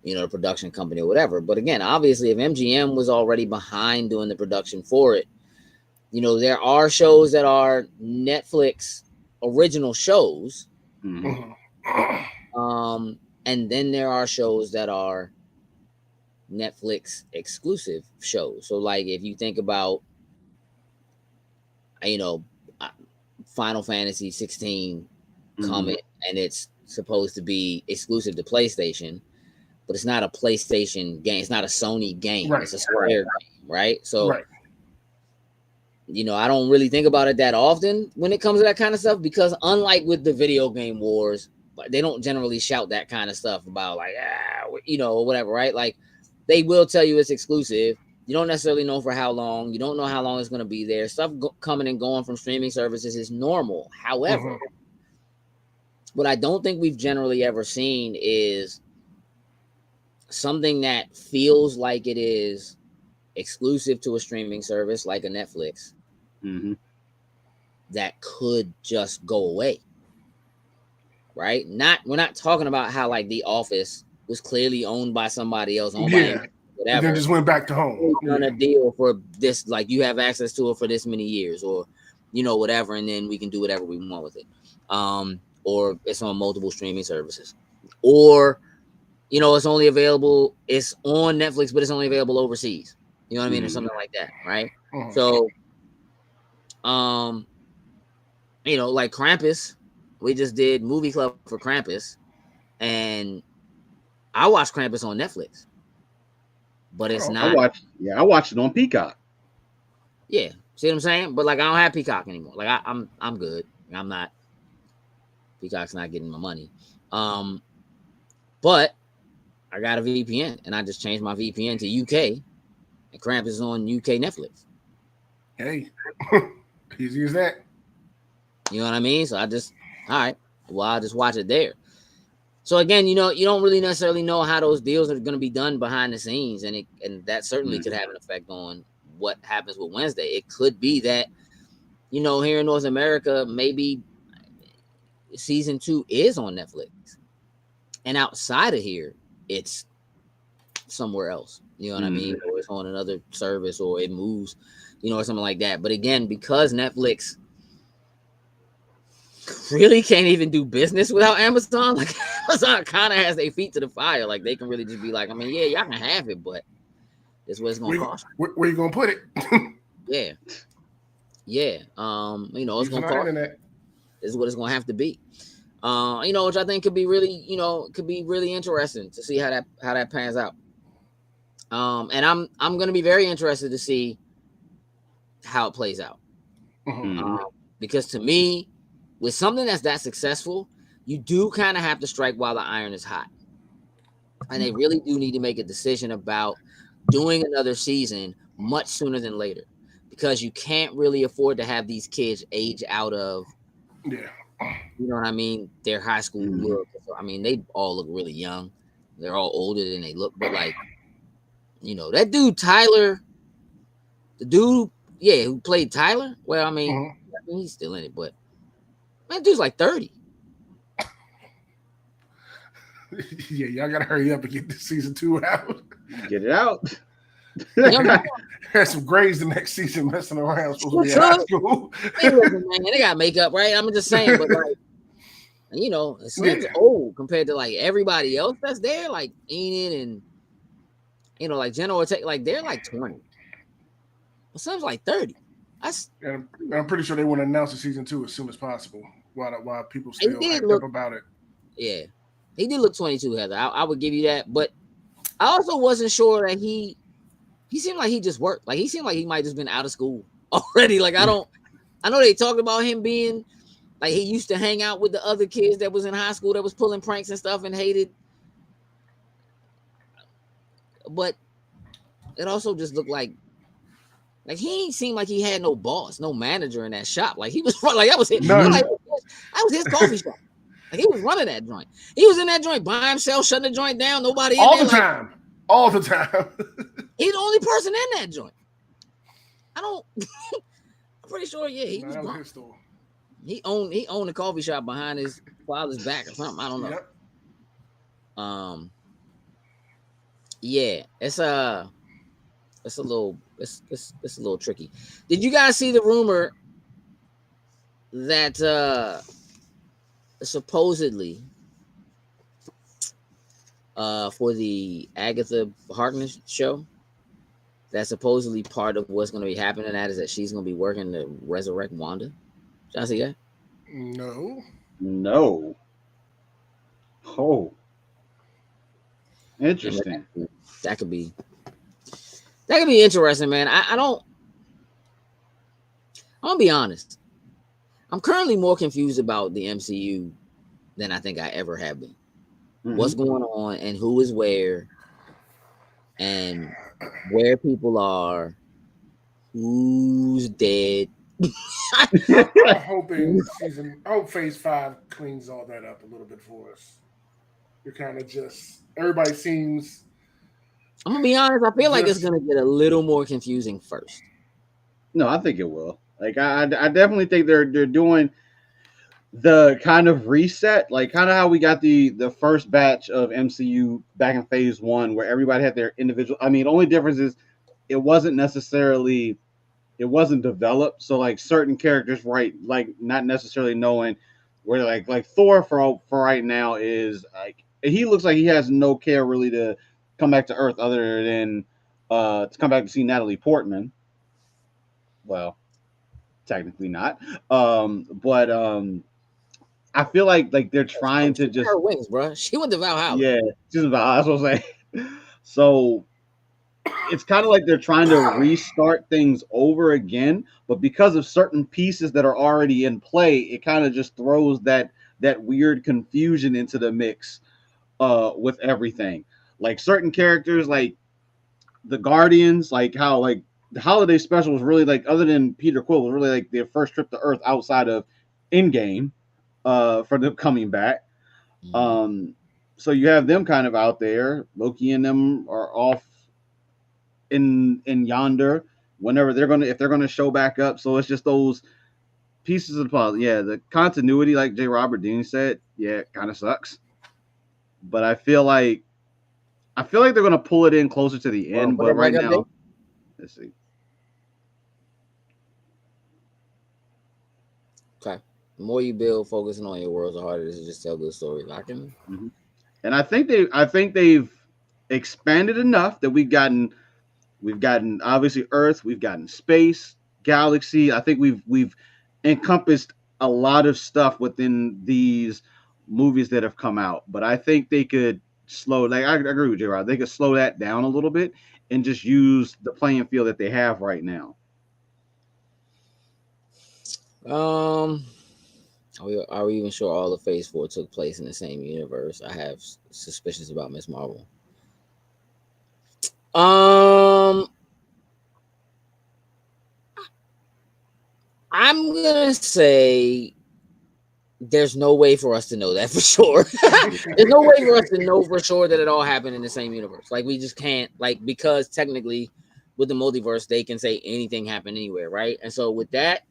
the production company or whatever. But again, obviously, if MGM was already behind doing the production for it, there are shows that are Netflix original shows. Mm-hmm. And then there are shows that are Netflix exclusive shows. So like if you think about, Final Fantasy 16 coming and it's supposed to be exclusive to PlayStation, but it's not a PlayStation game. It's not a Sony game. Right. It's a Square game, right? So, right. I don't really think about it that often when it comes to that kind of stuff because unlike with the video game wars, they don't generally shout that kind of stuff about like, or whatever, right? Like they will tell you it's exclusive. You don't necessarily know for how long. You don't know how long it's going to be there. Stuff coming and going from streaming services is normal. However, what I don't think we've generally ever seen is something that feels like it is exclusive to a streaming service like a Netflix that could just go away. Right? We're not talking about how like The Office was clearly owned by somebody else, owned by whatever. And then just went back to home. We've done a deal for this, like you have access to it for this many years, or whatever, and then we can do whatever we want with it. Or it's on multiple streaming services, or it's only available. It's on Netflix, but it's only available overseas. You know what I mean, or something like that, right? So, like Krampus, we just did movie club for Krampus, and I watched Krampus on Netflix, but it's not. I watched it on Peacock. Yeah, see what I'm saying? But like, I don't have Peacock anymore. Like, I'm good. I'm not. Peacock's not getting my money. But I got a VPN, and I just changed my VPN to UK, and Krampus is on UK Netflix. Hey, easy as that. You know what I mean? So I just, all right, well, I'll just watch it there. So again, you don't really necessarily know how those deals are going to be done behind the scenes, and that certainly could have an effect on what happens with Wednesday. It could be that, here in North America, maybe season 2 is on Netflix, and outside of here, it's somewhere else. You know what I mean? Or it's on another service, or it moves, or something like that. But again, because Netflix really can't even do business without Amazon, like Amazon kind of has their feet to the fire. Like they can really just be like, I mean, yeah, y'all can have it, but this is what it's gonna cost. Where you gonna put it? Yeah. It's gonna cost. This is what it's gonna have to be. Which I think could be really, interesting to see how that pans out. And I'm gonna be very interested to see how it plays out. Because to me, with something that's that successful, you do kind of have to strike while the iron is hot. And they really do need to make a decision about doing another season much sooner than later, because you can't really afford to have these kids age out of, you know what I mean, their high school look. I mean, they all look really young. They're all older than they look, but like, that dude Tyler, the dude, who played Tyler. Well, I mean, he's still in it, but that dude's like 30. Yeah, y'all gotta hurry up and get this season 2 out. Get it out. Had some grades the next season messing around. Supposed to be in high school. Man, they got makeup, right? I'm just saying, but like, it's old compared to like everybody else that's there, like Enid and like Jenna Ortega, like they're like 20. But some's like 30. I'm pretty sure they want to announce the season 2 as soon as possible. While people still hyped up about it. Yeah, he did look 22, Heather. I would give you that, but I also wasn't sure that he seemed like he just worked. Like he seemed like he might just been out of school already. Like I know they talked about him being like he used to hang out with the other kids that was in high school that was pulling pranks and stuff and hated. But it also just looked like Like he ain't seemed like he had no boss, no manager in that shop. Like he was like that was his, None. like, that was his coffee shop. Like he was running that joint. He was in that joint by himself, shutting the joint down. Nobody all in the there. time. Like, all the time. He's the only person in that joint. I don't. I'm pretty sure. Yeah, he was gone. His store. He owned the coffee shop behind his father's back or something. I don't know. Yep. Yeah, it's a little tricky. Did you guys see the rumor that supposedly for the Agatha Harkness show, that supposedly part of what's going to be happening that is that she's going to be working to resurrect Wanda? Did y'all see that? No. Oh. Interesting. That could be interesting, man. I'm gonna be honest. I'm currently more confused about the MCU than I think I ever have been. Mm-hmm. What's going on and who is where and where people are, who's dead. I'm hoping I hope Phase 5 cleans all that up a little bit for us. You're kind of just everybody seems. I'm gonna be honest. I feel like it's gonna get a little more confusing first. No, I think it will. Like I definitely think they're doing the kind of reset, like kind of how we got the first batch of MCU back in Phase 1, where everybody had their individual. I mean, the only difference is it wasn't developed. So like certain characters, right? Like not necessarily knowing where like Thor for right now is like he looks like he has no care really to come back to Earth other than to come back to see Natalie Portman. Well, technically not. But I feel like they're trying to just her wings, bro. She went to Valhalla. Yeah, she's Valhalla. That's what I'm saying. So it's kind of like they're trying to restart things over again, but because of certain pieces that are already in play, it kind of just throws that weird confusion into the mix with everything. Like certain characters, like the Guardians, like how like the holiday special was really like, other than Peter Quill, was really like their first trip to Earth outside of Endgame for them coming back. So you have them kind of out there. Loki and them are off in yonder whenever if they're gonna show back up. So it's just those pieces of the puzzle. Yeah, the continuity, like J. Robert Dean said, yeah, it kind of sucks. But I feel like they're gonna pull it in closer to the end. But right now, let's see. Okay. The more you build focusing on your worlds, the harder it is to just tell good stories. Mm-hmm. And I think they've expanded enough that we've gotten obviously Earth, we've gotten space, galaxy. I think we've encompassed a lot of stuff within these movies that have come out. But I think they could I agree with you, Rod. They could slow that down a little bit and just use the playing field that they have right now. Are we even sure all of Phase 4 took place in the same universe? I have suspicions about Ms. Marvel. I'm gonna say there's no way for us to know that for sure. There's no way for us to know for sure that it all happened in the same universe. Like we just can't, like, because technically with the multiverse they can say anything happened anywhere, right? And so with that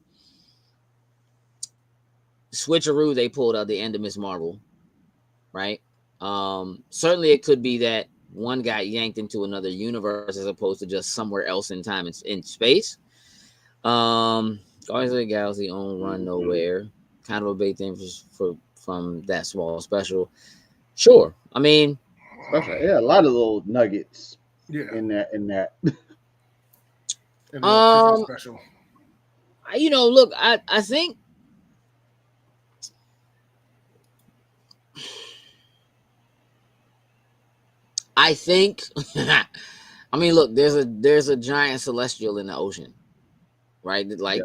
switcheroo they pulled out the end of Ms. Marvel, right? Certainly it could be that one got yanked into another universe as opposed to just somewhere else in time and in space. Guardians of the Galaxy own Run Nowhere, kind of a big thing from that small special. Sure, I mean, yeah, a lot of little nuggets. Yeah, in that. Special. Look, I think. I mean, look, there's a giant celestial in the ocean, right? Like,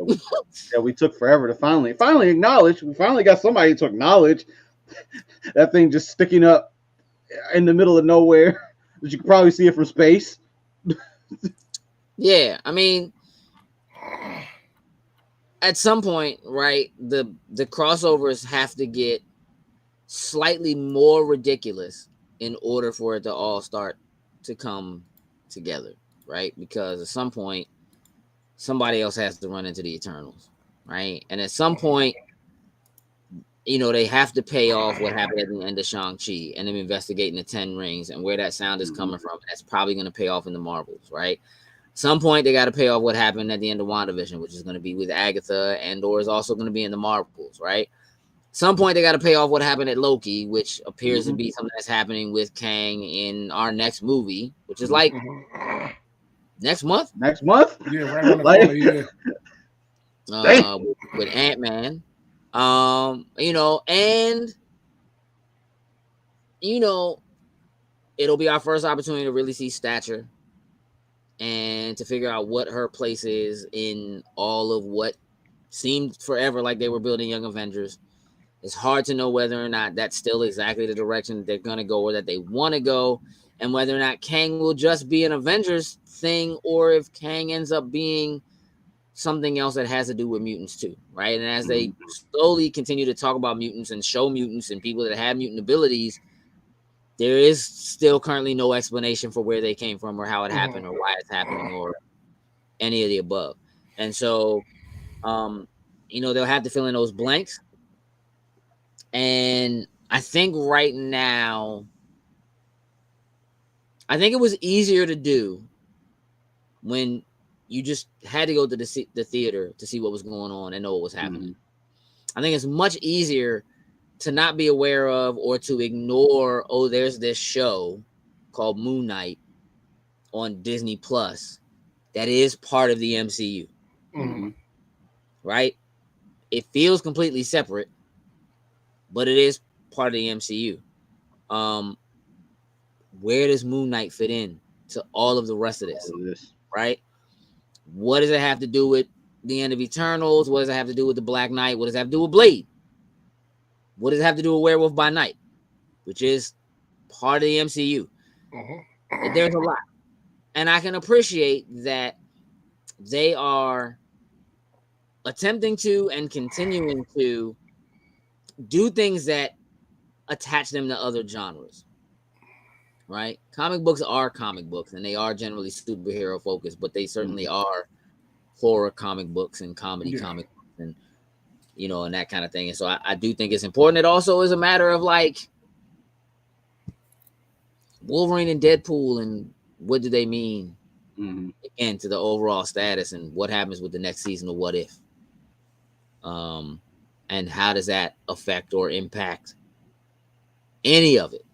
we took forever to finally acknowledge. We finally got somebody to acknowledge that thing just sticking up in the middle of nowhere. But you can probably see it from space. Yeah, I mean, at some point, right, the crossovers have to get slightly more ridiculous in order for it to all start to come together, right? Because at some point, somebody else has to run into the Eternals, right? And at some point, they have to pay off what happened at the end of Shang-Chi and them investigating the 10 rings and where that sound is coming from. That's probably going to pay off in the Marvels, right? Some point they got to pay off what happened at the end of WandaVision, which is going to be with Agatha, and or is also going to be in the Marvels, right? Some point they got to pay off what happened at Loki, which appears to be something that's happening with Kang in our next movie, which is like next month. Next month? Yeah, right on the corner, yeah. With Ant-Man. And it'll be our first opportunity to really see Stature and to figure out what her place is in all of what seemed forever like they were building Young Avengers. It's hard to know whether or not that's still exactly the direction they're going to go or that they want to go, and whether or not Kang will just be an Avengers thing or if Kang ends up being something else that has to do with mutants too, right? And as they slowly continue to talk about mutants and show mutants and people that have mutant abilities, there is still currently no explanation for where they came from or how it happened or why it's happening or any of the above. And so, they'll have to fill in those blanks. And I think right now, it was easier to do when you just had to go to the theater to see what was going on and know what was happening. I think it's much easier to not be aware of or to ignore, there's this show called Moon Knight on Disney Plus that is part of the MCU. Right? It feels completely separate, but it is part of the MCU. Where does Moon Knight fit in to all of the rest of this? Right? What does it have to do with the end of Eternals? What does it have to do with the Black Knight? What does it have to do with Blade? What does it have to do with Werewolf by Night, which is part of the MCU? There's a lot. And I can appreciate that they are attempting to and continuing to do things that attach them to other genres, right? Comic books are comic books, and they are generally superhero focused, but they certainly are horror comic books and comedy comic books and, and that kind of thing. And so I do think it's important. It also is a matter of like Wolverine and Deadpool and what do they mean again to the overall status and what happens with the next season of What If? And how does that affect or impact any of it?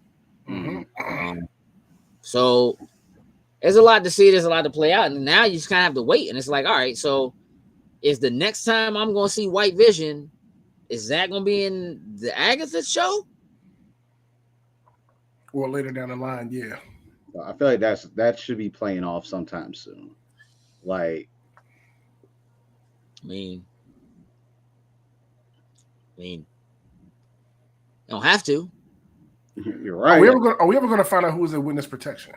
So there's a lot to see. There's a lot to play out. And now you just kind of have to wait. And it's like, all right, so is the next time I'm going to see White Vision, is that going to be in the Agatha show? Or later down the line, yeah. I feel like that should be playing off sometime soon. Like, I mean, you don't have to. You're right. Are we ever going to find out who's in witness protection?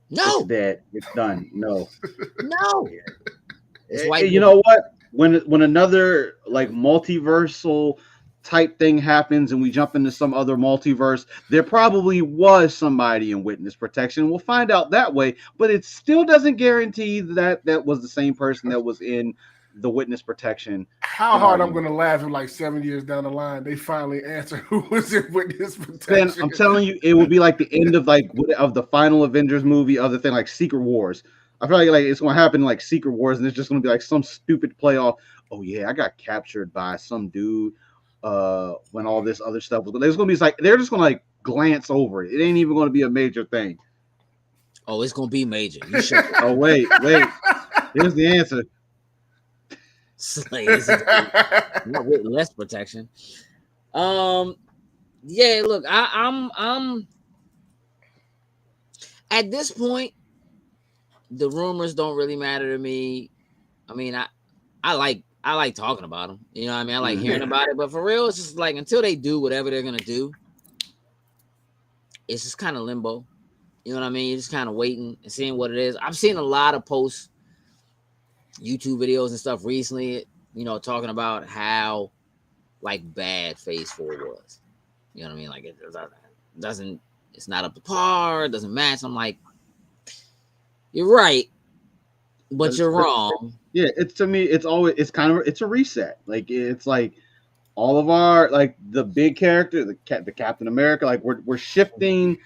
No. It's dead. It's done. No. No. You know what? When another like multiversal type thing happens and we jump into some other multiverse, there probably was somebody in witness protection. We'll find out that way, but it still doesn't guarantee that was the same person that was in the witness protection. How hard I'm going to laugh if like 7 years down the line they finally answer who was in witness protection. Then I'm telling you, it will be like the end of the final Avengers movie, other than like Secret Wars. I feel like it's going to happen like Secret Wars, and it's just going to be like some stupid playoff. Oh yeah, I got captured by some dude when all this other stuff was. There's going to be like they're just going to like glance over it. It ain't even going to be a major thing. Oh, it's going to be major. Oh wait. Here's the answer. Not with less protection. Yeah, look, I'm at this point, the rumors don't really matter to me. I mean, I like talking about them. You know what I mean? I like hearing about it, but for real, it's just like until they do whatever they're gonna do, it's just kind of limbo. You know what I mean? You're just kind of waiting and seeing what it is. I've seen a lot of posts, YouTube videos and stuff recently talking about how like bad Phase 4 was. You know what I mean? Like it doesn't, it's not up to par, it doesn't match. I'm like, you're right, but you're wrong. Yeah, it's to me, it's a reset. Like it's like all of our like the big character, the Captain America, like we're shifting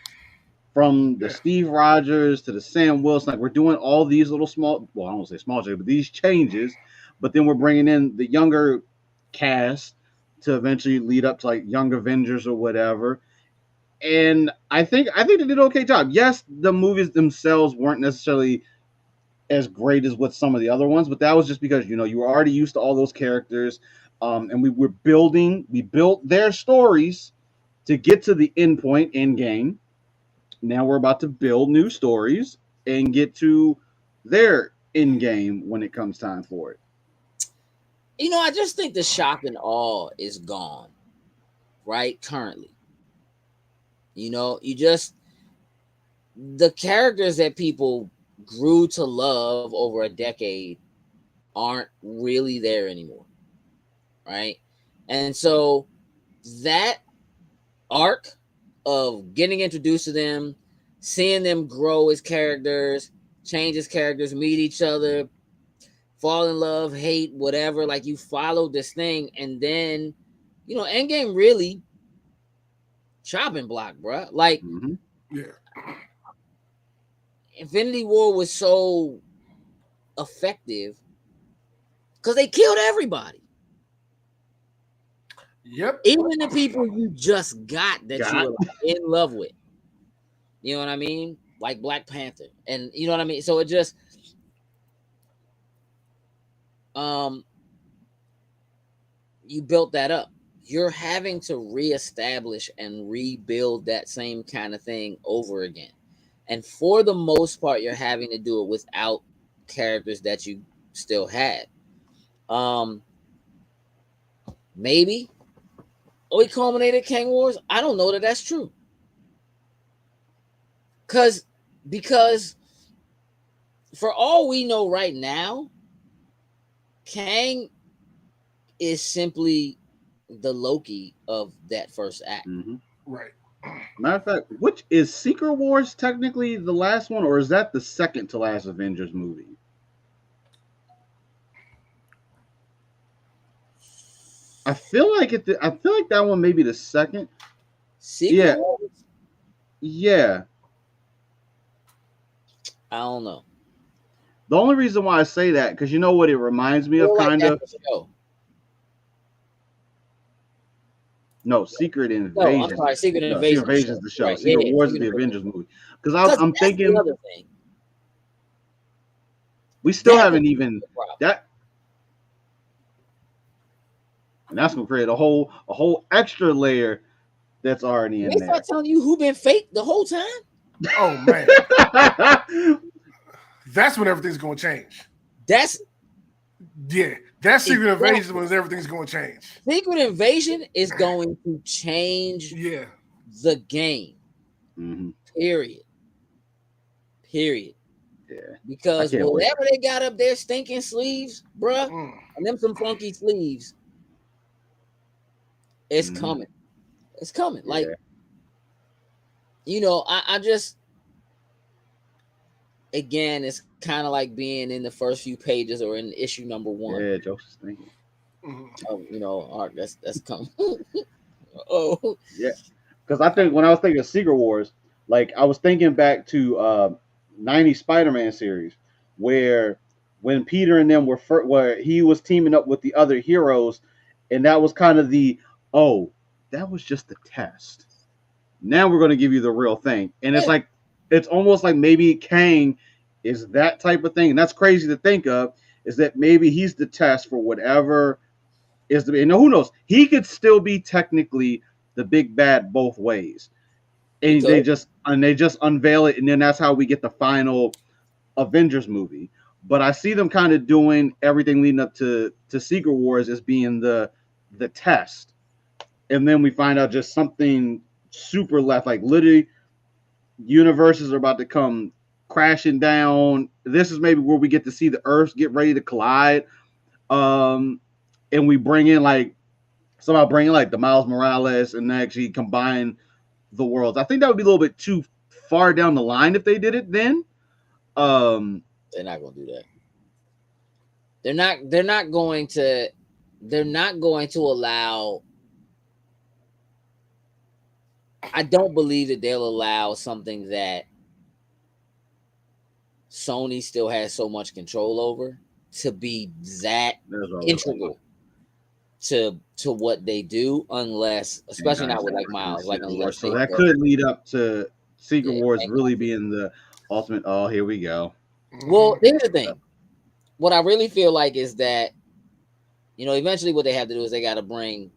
from the Steve Rogers to the Sam Wilson. Like we're doing all these little small, well, I don't want to say small changes, but these changes. But then we're bringing in the younger cast to eventually lead up to like Young Avengers or whatever. And I think they did an okay job. Yes, the movies themselves weren't necessarily as great as with some of the other ones, but that was just because you were already used to all those characters, and we built their stories to get to the end point in game. Now we're about to build new stories and get to their end game when it comes time for it. I just think the shock and awe is gone, right? Currently, the characters that people grew to love over a decade aren't really there anymore, right? And so that arc of getting introduced to them, seeing them grow as characters, change as characters, meet each other, fall in love, hate, whatever, like you followed this thing, and then Endgame really chopping block, bro. Like Infinity War was so effective because they killed everybody. Yep. Even the people you just got that you were like in love with. You know what I mean? Like Black Panther. And you know what I mean? So it just you built that up. You're having to reestablish and rebuild that same kind of thing over again. And for the most part, you're having to do it without characters that you still had. Maybe we culminated Kang Wars. I don't know that that's true. Because for all we know right now, Kang is simply the Loki of that first act. Mm-hmm. Right. Matter of fact, which is Secret Wars technically the last one, or is that the second to last Avengers movie? I feel like that one may be the second. Secret Wars? Yeah. I don't know. The only reason why I say that, because you know what it reminds me of, kind of. No, Secret Invasion. No, I'm sorry, Secret Invasion. Secret Invasion is the show. Right, Secret Wars is the Avengers movie. Because I'm thinking, the other thing. We still haven't even that, and that's gonna create a whole extra layer that's already in there. They start telling you who been fake the whole time. Oh man, that's when everything's gonna change. That's Secret Invasion when everything's gonna change. Secret Invasion is going to change the game. Mm-hmm. Period. Yeah. Because whatever they got up there, stinking sleeves, bruh, and them some funky sleeves, it's coming. It's coming. Yeah. Like, I just, again, it's kind of like being in the first few pages or in issue number 1. Yeah, Joseph's thinking. Art, that's coming. Yeah. Because I think when I was thinking of Secret Wars, like I was thinking back to 90s Spider-Man series, where when Peter and them where he was teaming up with the other heroes, and that was kind of that was just the test. Now we're going to give you the real thing. And it's almost like maybe Kang is that type of thing. And that's crazy to think of, is that maybe he's the test for whatever is the, and who knows, he could still be technically the big bad both ways. And they just unveil it, and then that's how we get the final Avengers movie. But I see them kind of doing everything leading up to Secret Wars as being the test. And then we find out just something super left, like literally universes are about to come crashing down. This is maybe where we get to see the Earths get ready to collide. and we bring in like somehow bring in like the Miles Morales and actually combine the worlds. I think that would be a little bit too far down the line if they did it then. They're not going to do that. They're not going to allow. I don't believe that they'll allow something that Sony still has so much control over to be that integral to what they do, unless, especially not with like Miles, like unless so that could lead up to Secret Wars really being the ultimate. Oh, here we go. Well, here's the thing. What I really feel like is that, eventually what they have to do is they got to bring.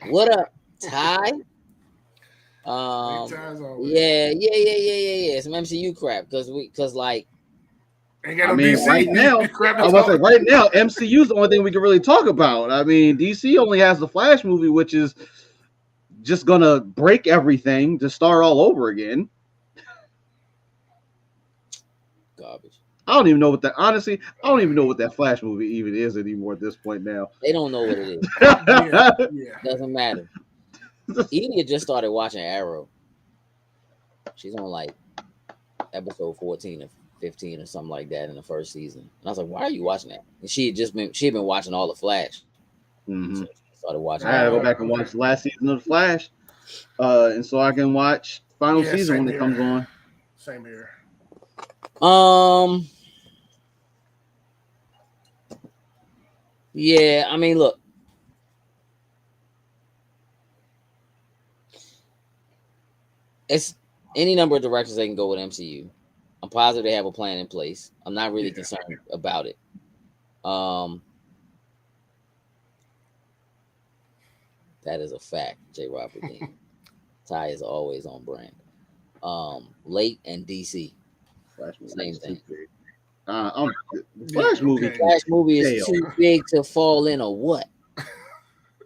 What up, Ty? Yeah. Some MCU crap because like. I mean, right now, MCU is the only thing we can really talk about. I mean, DC only has the Flash movie, which is just gonna break everything to start all over again. Garbage. I don't even know what that. Honestly, I don't even know what that Flash movie even is anymore at this point now. They don't know what it is. Doesn't matter. Edie just started watching Arrow. She's on like episode 14 or 15 or something like that in the first season. And I was like, why are you watching that? And she had been watching all the Flash. Mm-hmm. So she started watching. I had to go back and watch the last season of the Flash, and so I can watch final season when it comes on. Same here. Yeah, I mean, look. It's any number of directions they can go with MCU. I'm positive they have a plan in place. I'm not really concerned about it. That is a fact, J. Robert Dean. Ty is always on brand. Late and DC. Same thing. Flash movie. Flash movie is too big to fall in a what?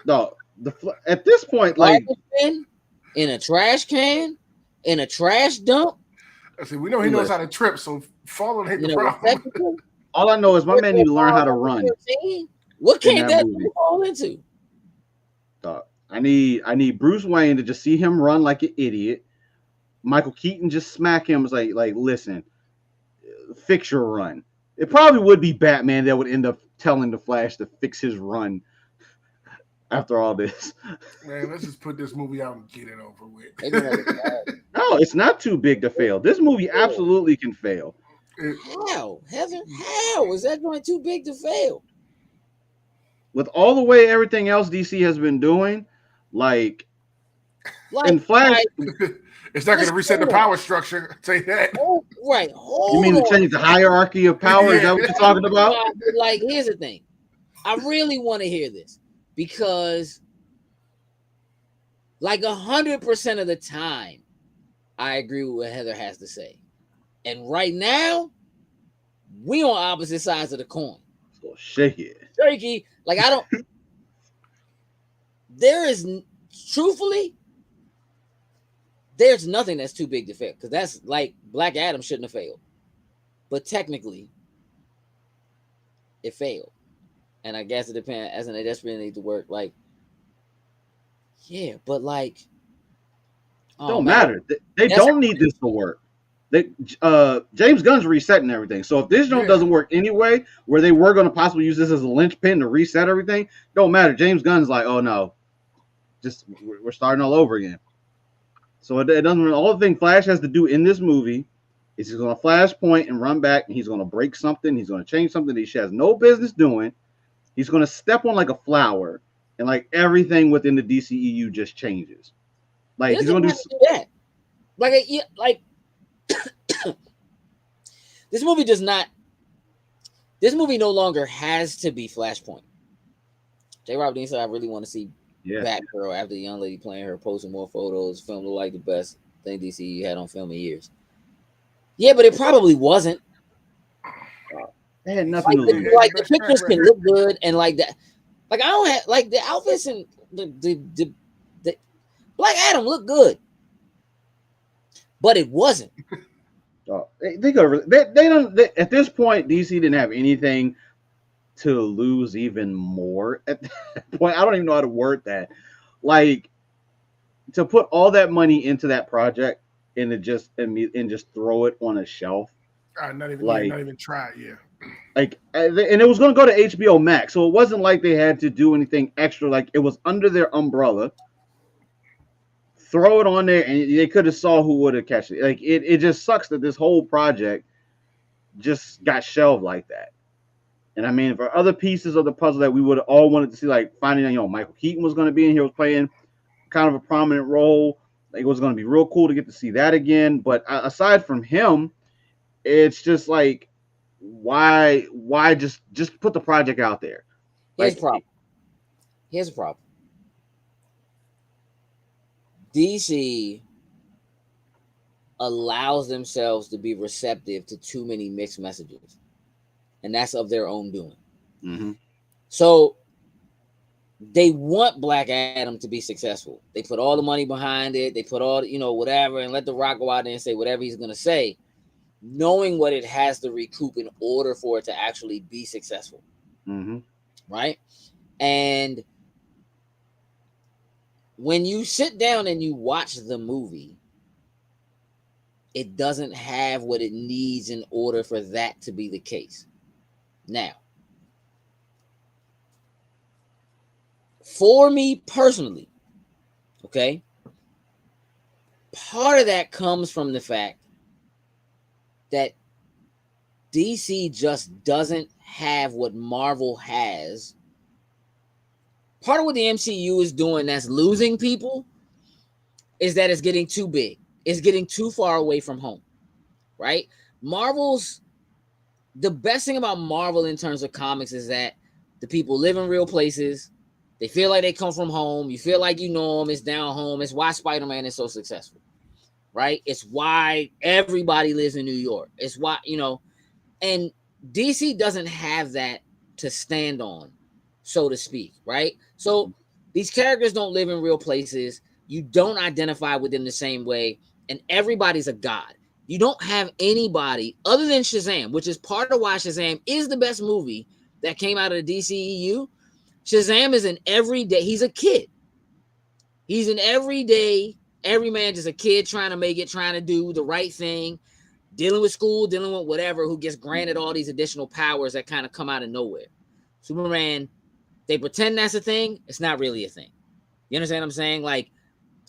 No, at this point, like in a trash can, in a trash dump. I see, we know he knows how to trip, so falling ain't the problem. All I know is my man need to learn how to run. What can that fall into? I need Bruce Wayne to just see him run like an idiot. Michael Keaton just smack him. It's like listen, fix your run. It probably would be Batman that would end up telling the Flash to fix his run after all this. Man, let's just put this movie out and get it over with. No, it's not too big to fail. This movie absolutely can fail. How? Heather? How is that joint too big to fail? With all the way everything else DC has been doing, like in Flash, it's not going to reset the power structure. I'll tell you that. Oh, right. You mean to change the hierarchy of power? Is that what you're talking about? Like, here's the thing. I really want to hear this because, like, 100% of the time, I agree with what Heather has to say. And right now, we on opposite sides of the coin. So shake it. Shaky. Like, I don't. Truthfully, there's nothing that's too big to fail because that's like Black Adam shouldn't have failed, but technically, it failed, and I guess it depends. As in, they desperately need to work. Like, yeah, but like, don't matter. They don't need this to work. James Gunn's resetting everything. So if this doesn't work anyway, where they were going to possibly use this as a linchpin to reset everything, don't matter. James Gunn's like, oh no, we're starting all over again. So it doesn't. All the thing Flash has to do in this movie is he's going to flash point and run back, and he's going to break something. He's going to change something that he has no business doing. He's going to step on like a flower, and like everything within the DCEU just changes. Like he's going to do that. Like. This movie does not. This movie no longer has to be Flashpoint. J. Robert Dean said, "I really want to see Batgirl after the young lady playing her, posting more photos. Film looked like the best thing DCU had on film in years." Yeah, but it probably wasn't. They had nothing to lose. Like the pictures can look good, and like that. Like I don't have like the outfits and the Black Adam look good, but it wasn't. They don't. At this point, DC didn't have anything to lose even more at that point. I don't even know how to word that. Like, to put all that money into that project and just throw it on a shelf. Not Like, even try. Yeah. Like, and it was going to go to HBO Max, so it wasn't like they had to do anything extra. Like, it was under their umbrella. Throw it on there, and they could have saw who would have catch it. Like, it just sucks that this whole project just got shelved like that. And I mean, for other pieces of the puzzle that we would have all wanted to see, like finding out, Michael Keaton was going to be in here, was playing kind of a prominent role. Like, it was going to be real cool to get to see that again. But aside from him, it's just like, why just put the project out there? Here's the problem. Here's the problem. DC allows themselves to be receptive to too many mixed messages, and that's of their own doing. Mm-hmm. So they want Black Adam to be successful. They put all the money behind it. They put all, whatever, and let The Rock go out there and say whatever he's going to say, knowing what it has to recoup in order for it to actually be successful. Mm-hmm. Right? And when you sit down and you watch the movie, it doesn't have what it needs in order for that to be the case. Now, for me personally, okay, part of that comes from the fact that DC just doesn't have what Marvel has. Part of what the MCU is doing that's losing people is that it's getting too big. It's getting too far away from home, right? The best thing about Marvel in terms of comics is that the people live in real places. They feel like they come from home. You feel like you know them. It's down home. It's why Spider-Man is so successful, right? It's why everybody lives in New York. It's why, and DC doesn't have that to stand on, so to speak, right? So these characters don't live in real places. You don't identify with them the same way, and everybody's a god. You don't have anybody other than Shazam, which is part of why Shazam is the best movie that came out of the DCEU. Shazam is an everyday, he's a kid. He's an everyday, every man, just a kid trying to make it, trying to do the right thing, dealing with school, dealing with whatever, who gets granted all these additional powers that kind of come out of nowhere. Superman, they pretend that's a thing. It's not really a thing. You understand what I'm saying? Like,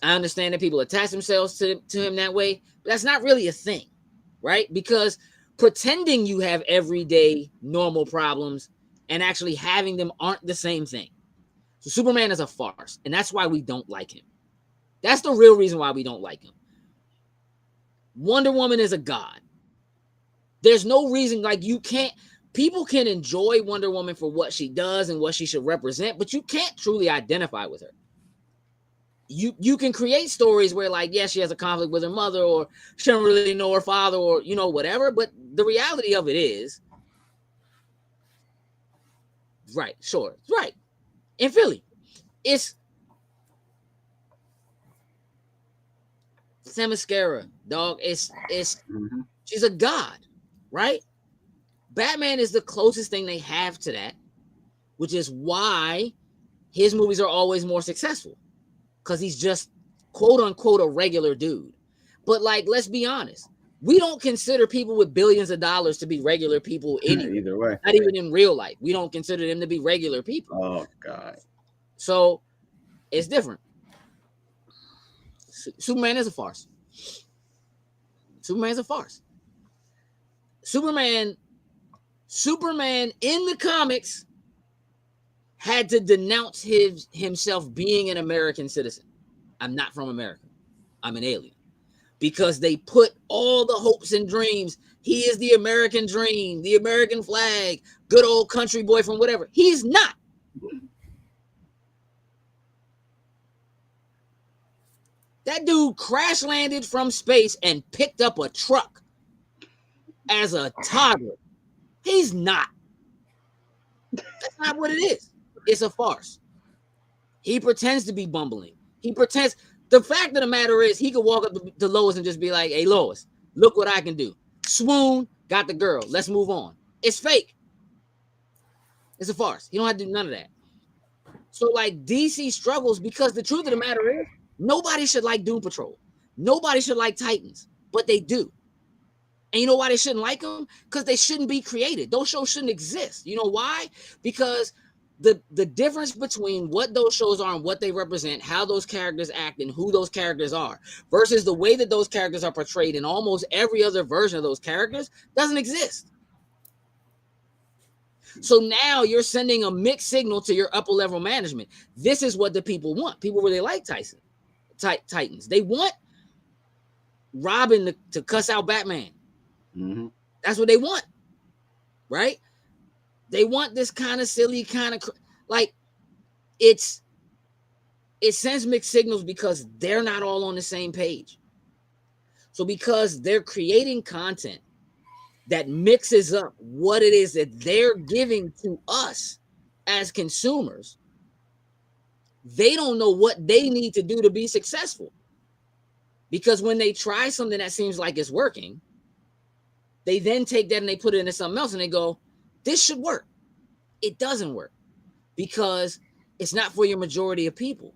I understand that people attach themselves to him that way, but that's not really a thing, right? Because pretending you have everyday normal problems and actually having them aren't the same thing. So Superman is a farce, and that's why we don't like him. That's the real reason why we don't like him. Wonder Woman is a god. There's no reason, like, people can enjoy Wonder Woman for what she does and what she should represent, but you can't truly identify with her. You can create stories where, like, yes, she has a conflict with her mother, or she doesn't really know her father, or, whatever, but the reality of it is, right, sure, right, in Philly, it's Themyscira, dog. It's she's a god, right? Batman is the closest thing they have to that, which is why his movies are always more successful, because he's just quote unquote a regular dude. But, like, let's be honest, we don't consider people with billions of dollars to be regular people anyway. Either way, not even in real life, we don't consider them to be regular people. Oh God! So it's different. Superman is a farce. Superman's a farce. Superman in the comics had to denounce himself being an American citizen. I'm not from America. I'm an alien. Because they put all the hopes and dreams. He is the American dream, the American flag, good old country boy from whatever. He's not. That dude crash landed from space and picked up a truck as a toddler. He's not. That's not what it is. It's a farce. He pretends to be bumbling. He pretends. The fact of the matter is, he could walk up to Lois and just be like, "Hey, Lois, look what I can do." Swoon, got the girl. Let's move on. It's fake. It's a farce. You don't have to do none of that. So like DC struggles because the truth of the matter is nobody should like Doom Patrol. Nobody should like Titans, but they do. And you know why they shouldn't like them? Because they shouldn't be created. Those shows shouldn't exist. You know why? Because the difference between what those shows are and what they represent, how those characters act and who those characters are, versus the way that those characters are portrayed in almost every other version of those characters doesn't exist. So now you're sending a mixed signal to your upper level management. This is what the people want. People really like Titans. They want Robin to cuss out Batman. Mm-hmm. That's what they want, right? They want this kind of silly, kind of like it sends mixed signals because they're not all on the same page. So because they're creating content that mixes up what it is that they're giving to us as consumers, they don't know what they need to do to be successful. Because when they try something that seems like it's working, they then take that and they put it into something else and they go, this should work. It doesn't work because it's not for your majority of people.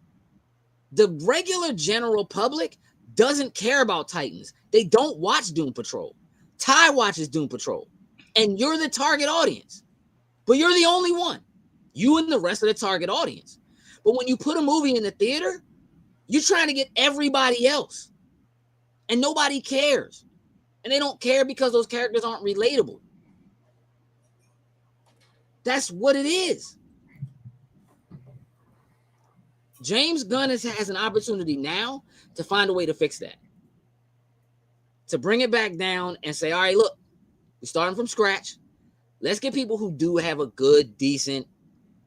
The regular general public doesn't care about Titans. They don't watch Doom Patrol. Ty watches Doom Patrol, and you're the target audience, but you're the only one. You and the rest of the target audience. But when you put a movie in the theater, you're trying to get everybody else, and nobody cares. And they don't care because those characters aren't relatable. That's what it is. James Gunn has an opportunity now to find a way to fix that. To bring it back down and say, all right, look, we're starting from scratch. Let's get people who do have a good, decent,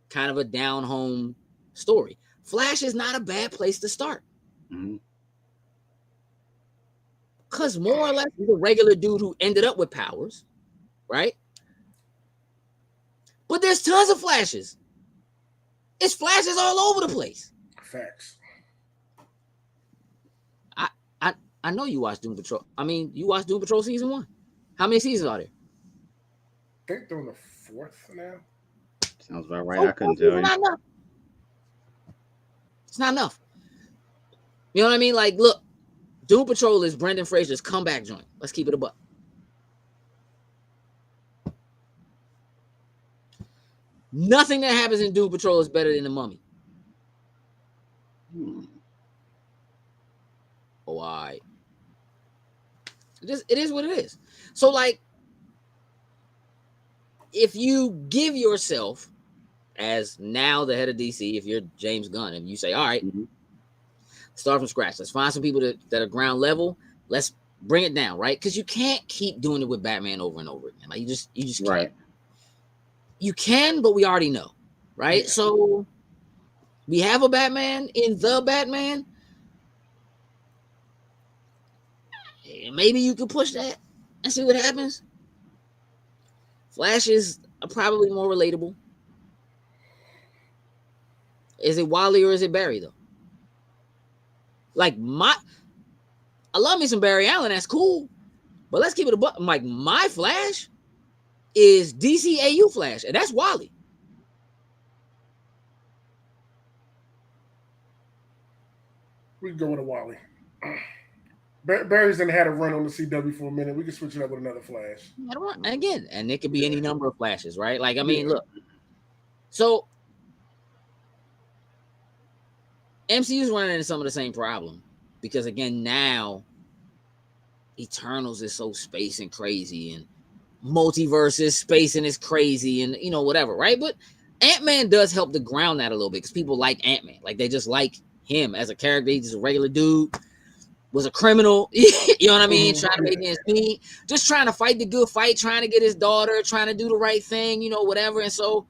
kind of a down-home story. Flash is not a bad place to start. Because more or less, he's a regular dude who ended up with powers, right? But there's tons of Flashes. It's Flashes all over the place. Facts. I know you watched Doom Patrol. I mean, you watched Doom Patrol season 1. How many seasons are there? I think they're on the 4th now. Sounds about right. I couldn't tell you. It's not enough. You know what I mean? Like, look, Doom Patrol is Brendan Fraser's comeback joint. Let's keep it a buck. Nothing that happens in Doom Patrol is better than The Mummy. Oh, all right. It is what it is. So, like, if you give yourself, as now the head of DC, if you're James Gunn, and you say, all right, start from scratch. Let's find some people that are ground level. Let's bring it down, right? Because you can't keep doing it with Batman over and over again. Like, you just can't. Right. You can, but we already know, right? Yeah. So we have a Batman in The Batman. Maybe you could push that and see what happens. Flash is probably more relatable. Is it Wally or is it Barry, though? Like, I love me some Barry Allen. That's cool. But let's keep it a buck. Like, my Flash is DCAU Flash, and that's Wally. We can go with a Wally. Barry's done had a run on the CW for a minute. We can switch it up with another Flash. And again, and it could be any number of Flashes, right? Like, I mean, look. So, MCU's running into some of the same problem. Because, again, now, Eternals is so space and crazy, and multiverse is space and it's crazy, and, you know, whatever, right? But Ant-Man does help to ground that a little bit, because people like Ant-Man. Like, they just like him as a character. He's just a regular dude. Was a criminal, you know what I mean? Trying to make ends meet, just trying to fight the good fight, trying to get his daughter, trying to do the right thing, you know, whatever. And so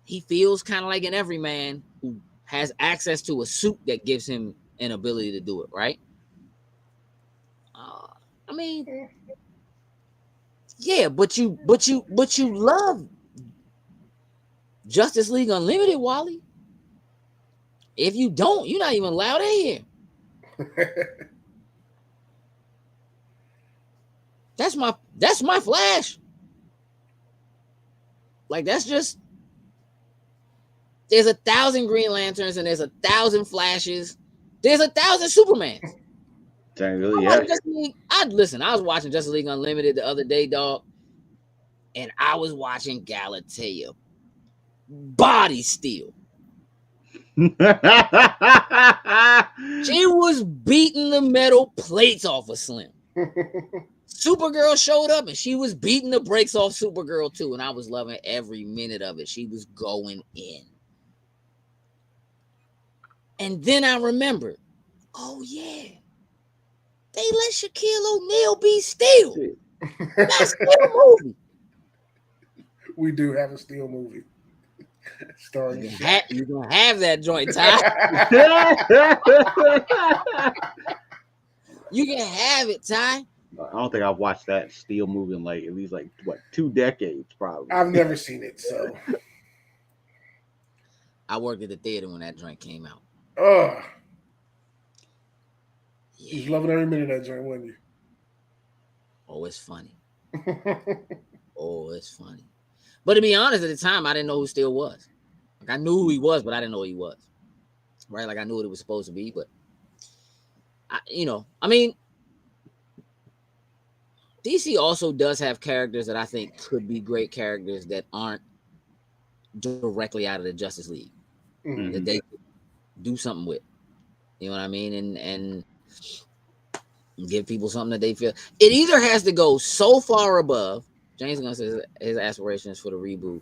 he feels kind of like an everyman who has access to a suit that gives him an ability to do it, right? I mean, yeah, but you love Justice League Unlimited, Wally. If you don't, you're not even allowed in here. That's my Flash. Like that's just there's 1,000 Green Lanterns and there's 1,000 Flashes. There's 1,000 Supermans. Really, yeah. I was watching Justice League Unlimited the other day, dog, and I was watching Galatea. Body Steel. She was beating the metal plates off of Slim. Supergirl showed up and she was beating the brakes off Supergirl too, and I was loving every minute of it. She was going in. And then I remembered, oh yeah, they let Shaquille O'Neal be Steel. That's Steel movie. We do have a Steel movie. Starring you're gonna have that joint, Ty. You can have it, Ty. I don't think I've watched that Steel movie in like at least 2 decades, probably. I've never seen it, so I worked at the theater when that joint came out. You was loving every minute of that joint, wasn't you? Oh, it's funny. Oh, it's funny. But to be honest, at the time, I didn't know who Steel was. Like I knew who he was, but I didn't know who he was. Right? Like I knew what it was supposed to be, but DC also does have characters that I think could be great characters that aren't directly out of the Justice League. Mm-hmm. That they could do something with. You know what I mean? And give people something that they feel. It either has to go so far above. James Gunn says his aspirations for the reboot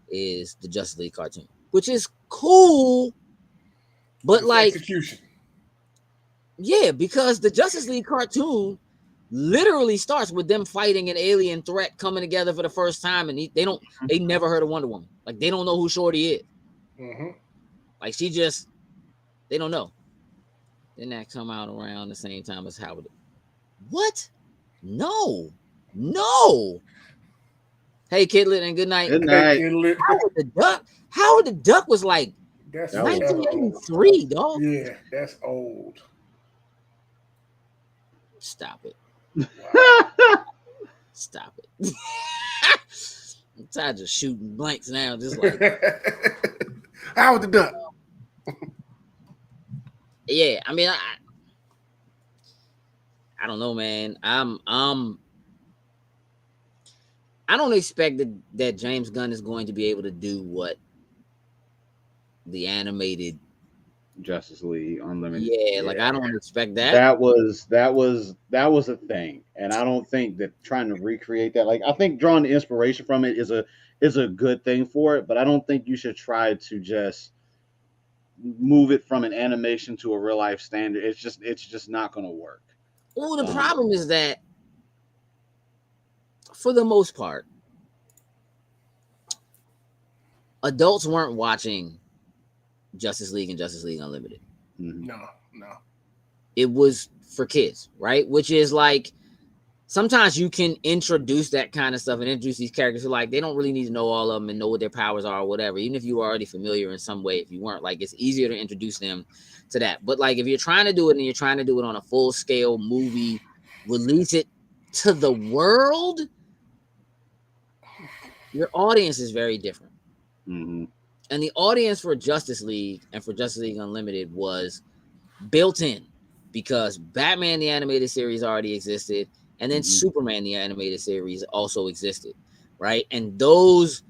is the Justice League cartoon, which is cool, but it's like execution. Yeah, because the Justice League cartoon literally starts with them fighting an alien threat coming together for the first time, and they never heard of Wonder Woman. Like they don't know who Shorty is. Mm-hmm. Like they don't know. Then that come out around the same time as Howard. What? No. Hey, Kidlet, and good night. Good night. Howard the Duck was like that's 1983, dog. Yeah, that's old. Stop it. Stop it. I'm tired of shooting blanks now, just like Howard the Duck. Yeah, I mean, I don't know, man. I don't expect that James Gunn is going to be able to do what the animated Justice League Unlimited. Yeah, like I don't expect that. That was a thing, and I don't think that trying to recreate that. Like I think drawing the inspiration from it is a good thing for it, but I don't think you should try to just move it from an animation to a real life standard. It's just not going to work. Well, the problem is that for the most part, adults weren't watching Justice League and Justice League Unlimited. No. It was for kids, right? Which is like sometimes you can introduce that kind of stuff and introduce these characters who like they don't really need to know all of them and know what their powers are or whatever. Even if you were already familiar in some way, if you weren't, like it's easier to introduce them to that. But like if you're trying to do it and you're trying to do it on a full scale movie, release it to the world, your audience is very different. Mm-hmm. And the audience for Justice League and for Justice League Unlimited was built in because Batman the animated series already existed, and then Superman the animated series also existed, right? And those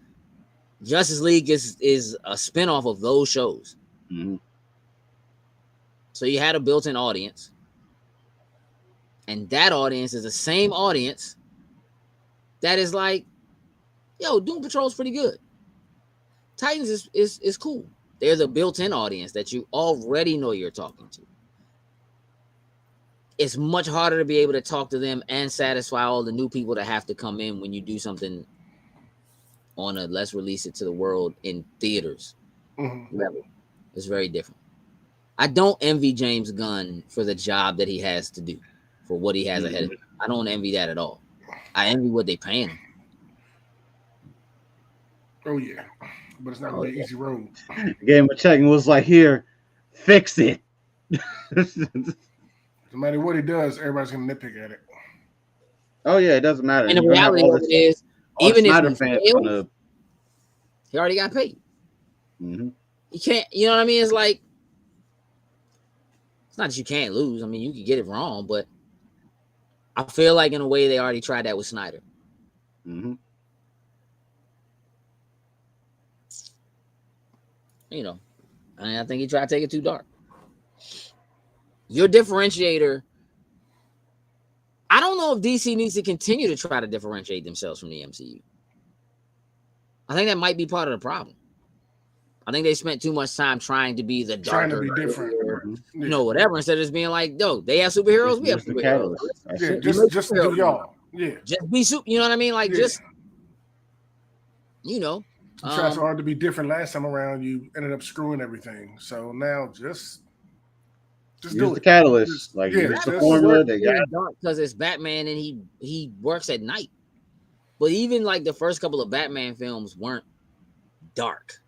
Justice League is a spinoff of those shows. Mm-hmm. So you had a built-in audience, and that audience is the same audience that is like, yo, Doom Patrol's pretty good. Titans is cool. There's a built-in audience that you already know you're talking to. It's much harder to be able to talk to them and satisfy all the new people that have to come in when you do something on a let's release it to the world in theaters level. It's very different. I don't envy James Gunn for the job that he has to do, for what he has ahead of him. I don't envy that at all. I envy what they paying him. Oh yeah. But it's not going to be an easy road. Gave him a check and was like, here, fix it. No matter what he does, everybody's going to nitpick at it. Oh, yeah, it doesn't matter. And the reality of it is, even if he fails, He already got paid. Mm-hmm. You can't, you know what I mean? It's like, it's not that you can't lose. I mean, you can get it wrong, but I feel like in a way they already tried that with Snyder. Mm-hmm. You know, I think he tried to take it too dark. Your differentiator, I don't know if DC needs to continue to try to differentiate themselves from the MCU. I think that might be part of the problem. I think they spent too much time trying to be the darker, trying to be different, you know, whatever, instead of just being like, no, they have superheroes, we have superheroes. Just do y'all. Yeah. Just be super, you know what I mean? Like, just, you know. You tried so hard to be different last time around, you ended up screwing everything. So now just do the catalyst. Like, it's the formula they got. Because it's Batman and he works at night. But even like the first couple of Batman films weren't dark.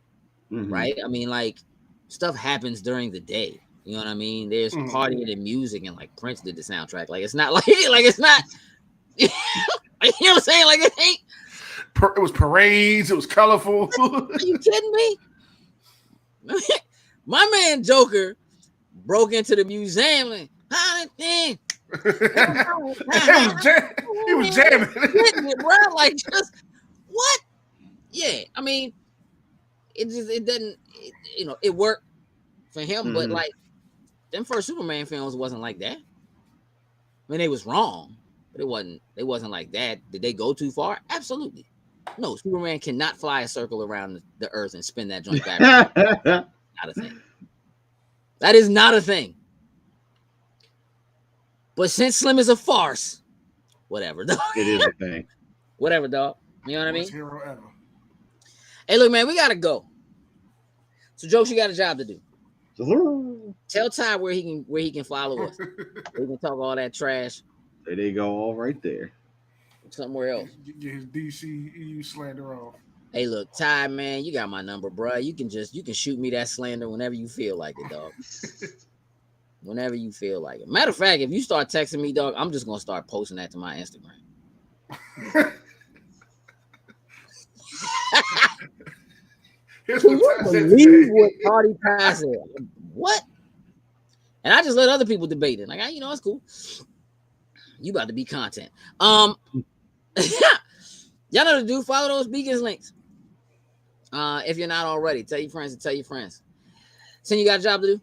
Mm-hmm. Right? I mean, like, stuff happens during the day. You know what I mean? There's partying and music, and like Prince did the soundtrack. Like, it's not like it's not. You know what I'm saying? Like, it ain't. It was parades. It was colorful. Are you kidding me? My man Joker broke into the museum and he was jamming. Bro, like, just what? Yeah, I mean, it doesn't, you know, it worked for him, but like them first Superman films wasn't like that. I mean, they was wrong, but it wasn't like that. Did they go too far? Absolutely. No, Superman cannot fly a circle around the earth and spin that joint back. Not a thing. That is not a thing. But since Slim is a farce, whatever, dog. It is a thing. Whatever, dog. You know what I mean? Hero ever. Hey, look, man, we gotta go. So, Jokes, you got a job to do. Tell Ty where he can follow us. We can talk all that trash. There they go, all right there. Somewhere else. Get his DCEU slander off. Hey, look, Ty, man, you got my number, bro. You can shoot me that slander whenever you feel like it, dog. Whenever you feel like it. Matter of fact, if you start texting me, dog, I'm just gonna start posting that to my Instagram. Can you believe what Cardi Pass said? What? And I just let other people debate it. Like, you know, it's cool. You about to be content. Y'all know to do. Follow those Beacons links. If you're not already, tell your friends and tell your friends. So you got a job to do?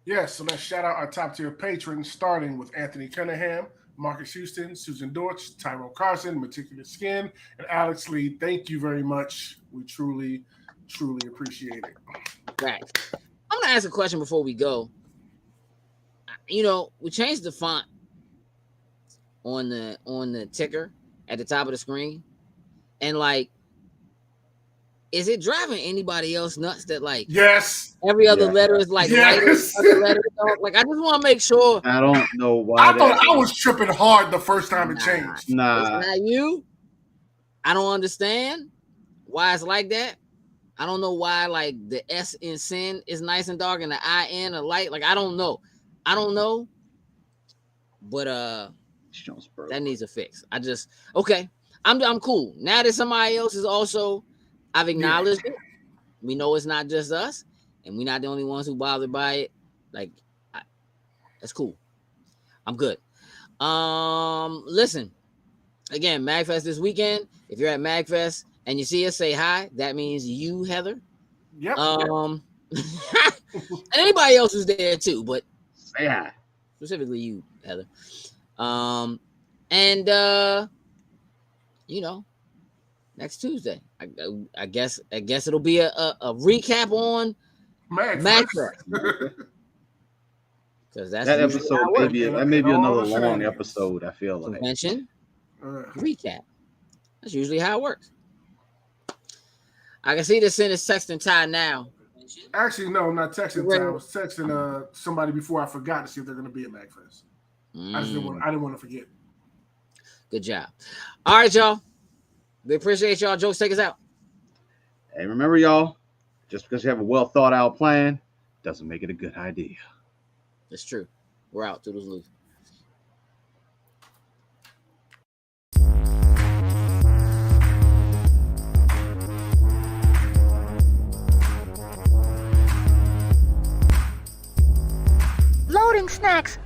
Yes, so let's shout out our top tier patrons, starting with Anthony Cunningham, Marcus Houston, Susan Dortch, Tyrone Carson, Meticulous Skin, and Alex Lee. Thank you very much. We truly appreciate it. Right. I'm gonna ask a question before we go. You know, we changed the font on the ticker at the top of the screen, and like, is it driving anybody else nuts that like yes every other letter is like lighter other letters, like, I just want to make sure. I don't know why. I thought I was tripping hard the first time it changed. Nah, it's not you. I don't understand why it's like that. I don't know why like the S in sin is nice and dark and the I in a light. Like, I don't know. But that needs a fix. I'm cool. Now that somebody else is also, I've acknowledged it. We know it's not just us, and we're not the only ones who bothered by it. Like, that's cool. I'm good. Listen, again, MagFest this weekend. If you're at MagFest and you see us, say hi. That means you, Heather. Yep. And anybody else who's there too, but say hi. Specifically you, Heather. You know, next Tuesday, I guess it'll be a recap on MagFest. Because that episode may be another long episode. I feel like convention recap. That's usually how it works. I can see this in is texting Ty now. Actually, no, I'm not texting Ty. I was texting somebody before I forgot to see if they're going to be at MagFest. I didn't want to forget. Good job. All right, y'all. We appreciate y'all. Jokes, take us out. Hey, remember, y'all, just because you have a well thought out plan doesn't make it a good idea. It's true. We're out. Toodles loose. snacks.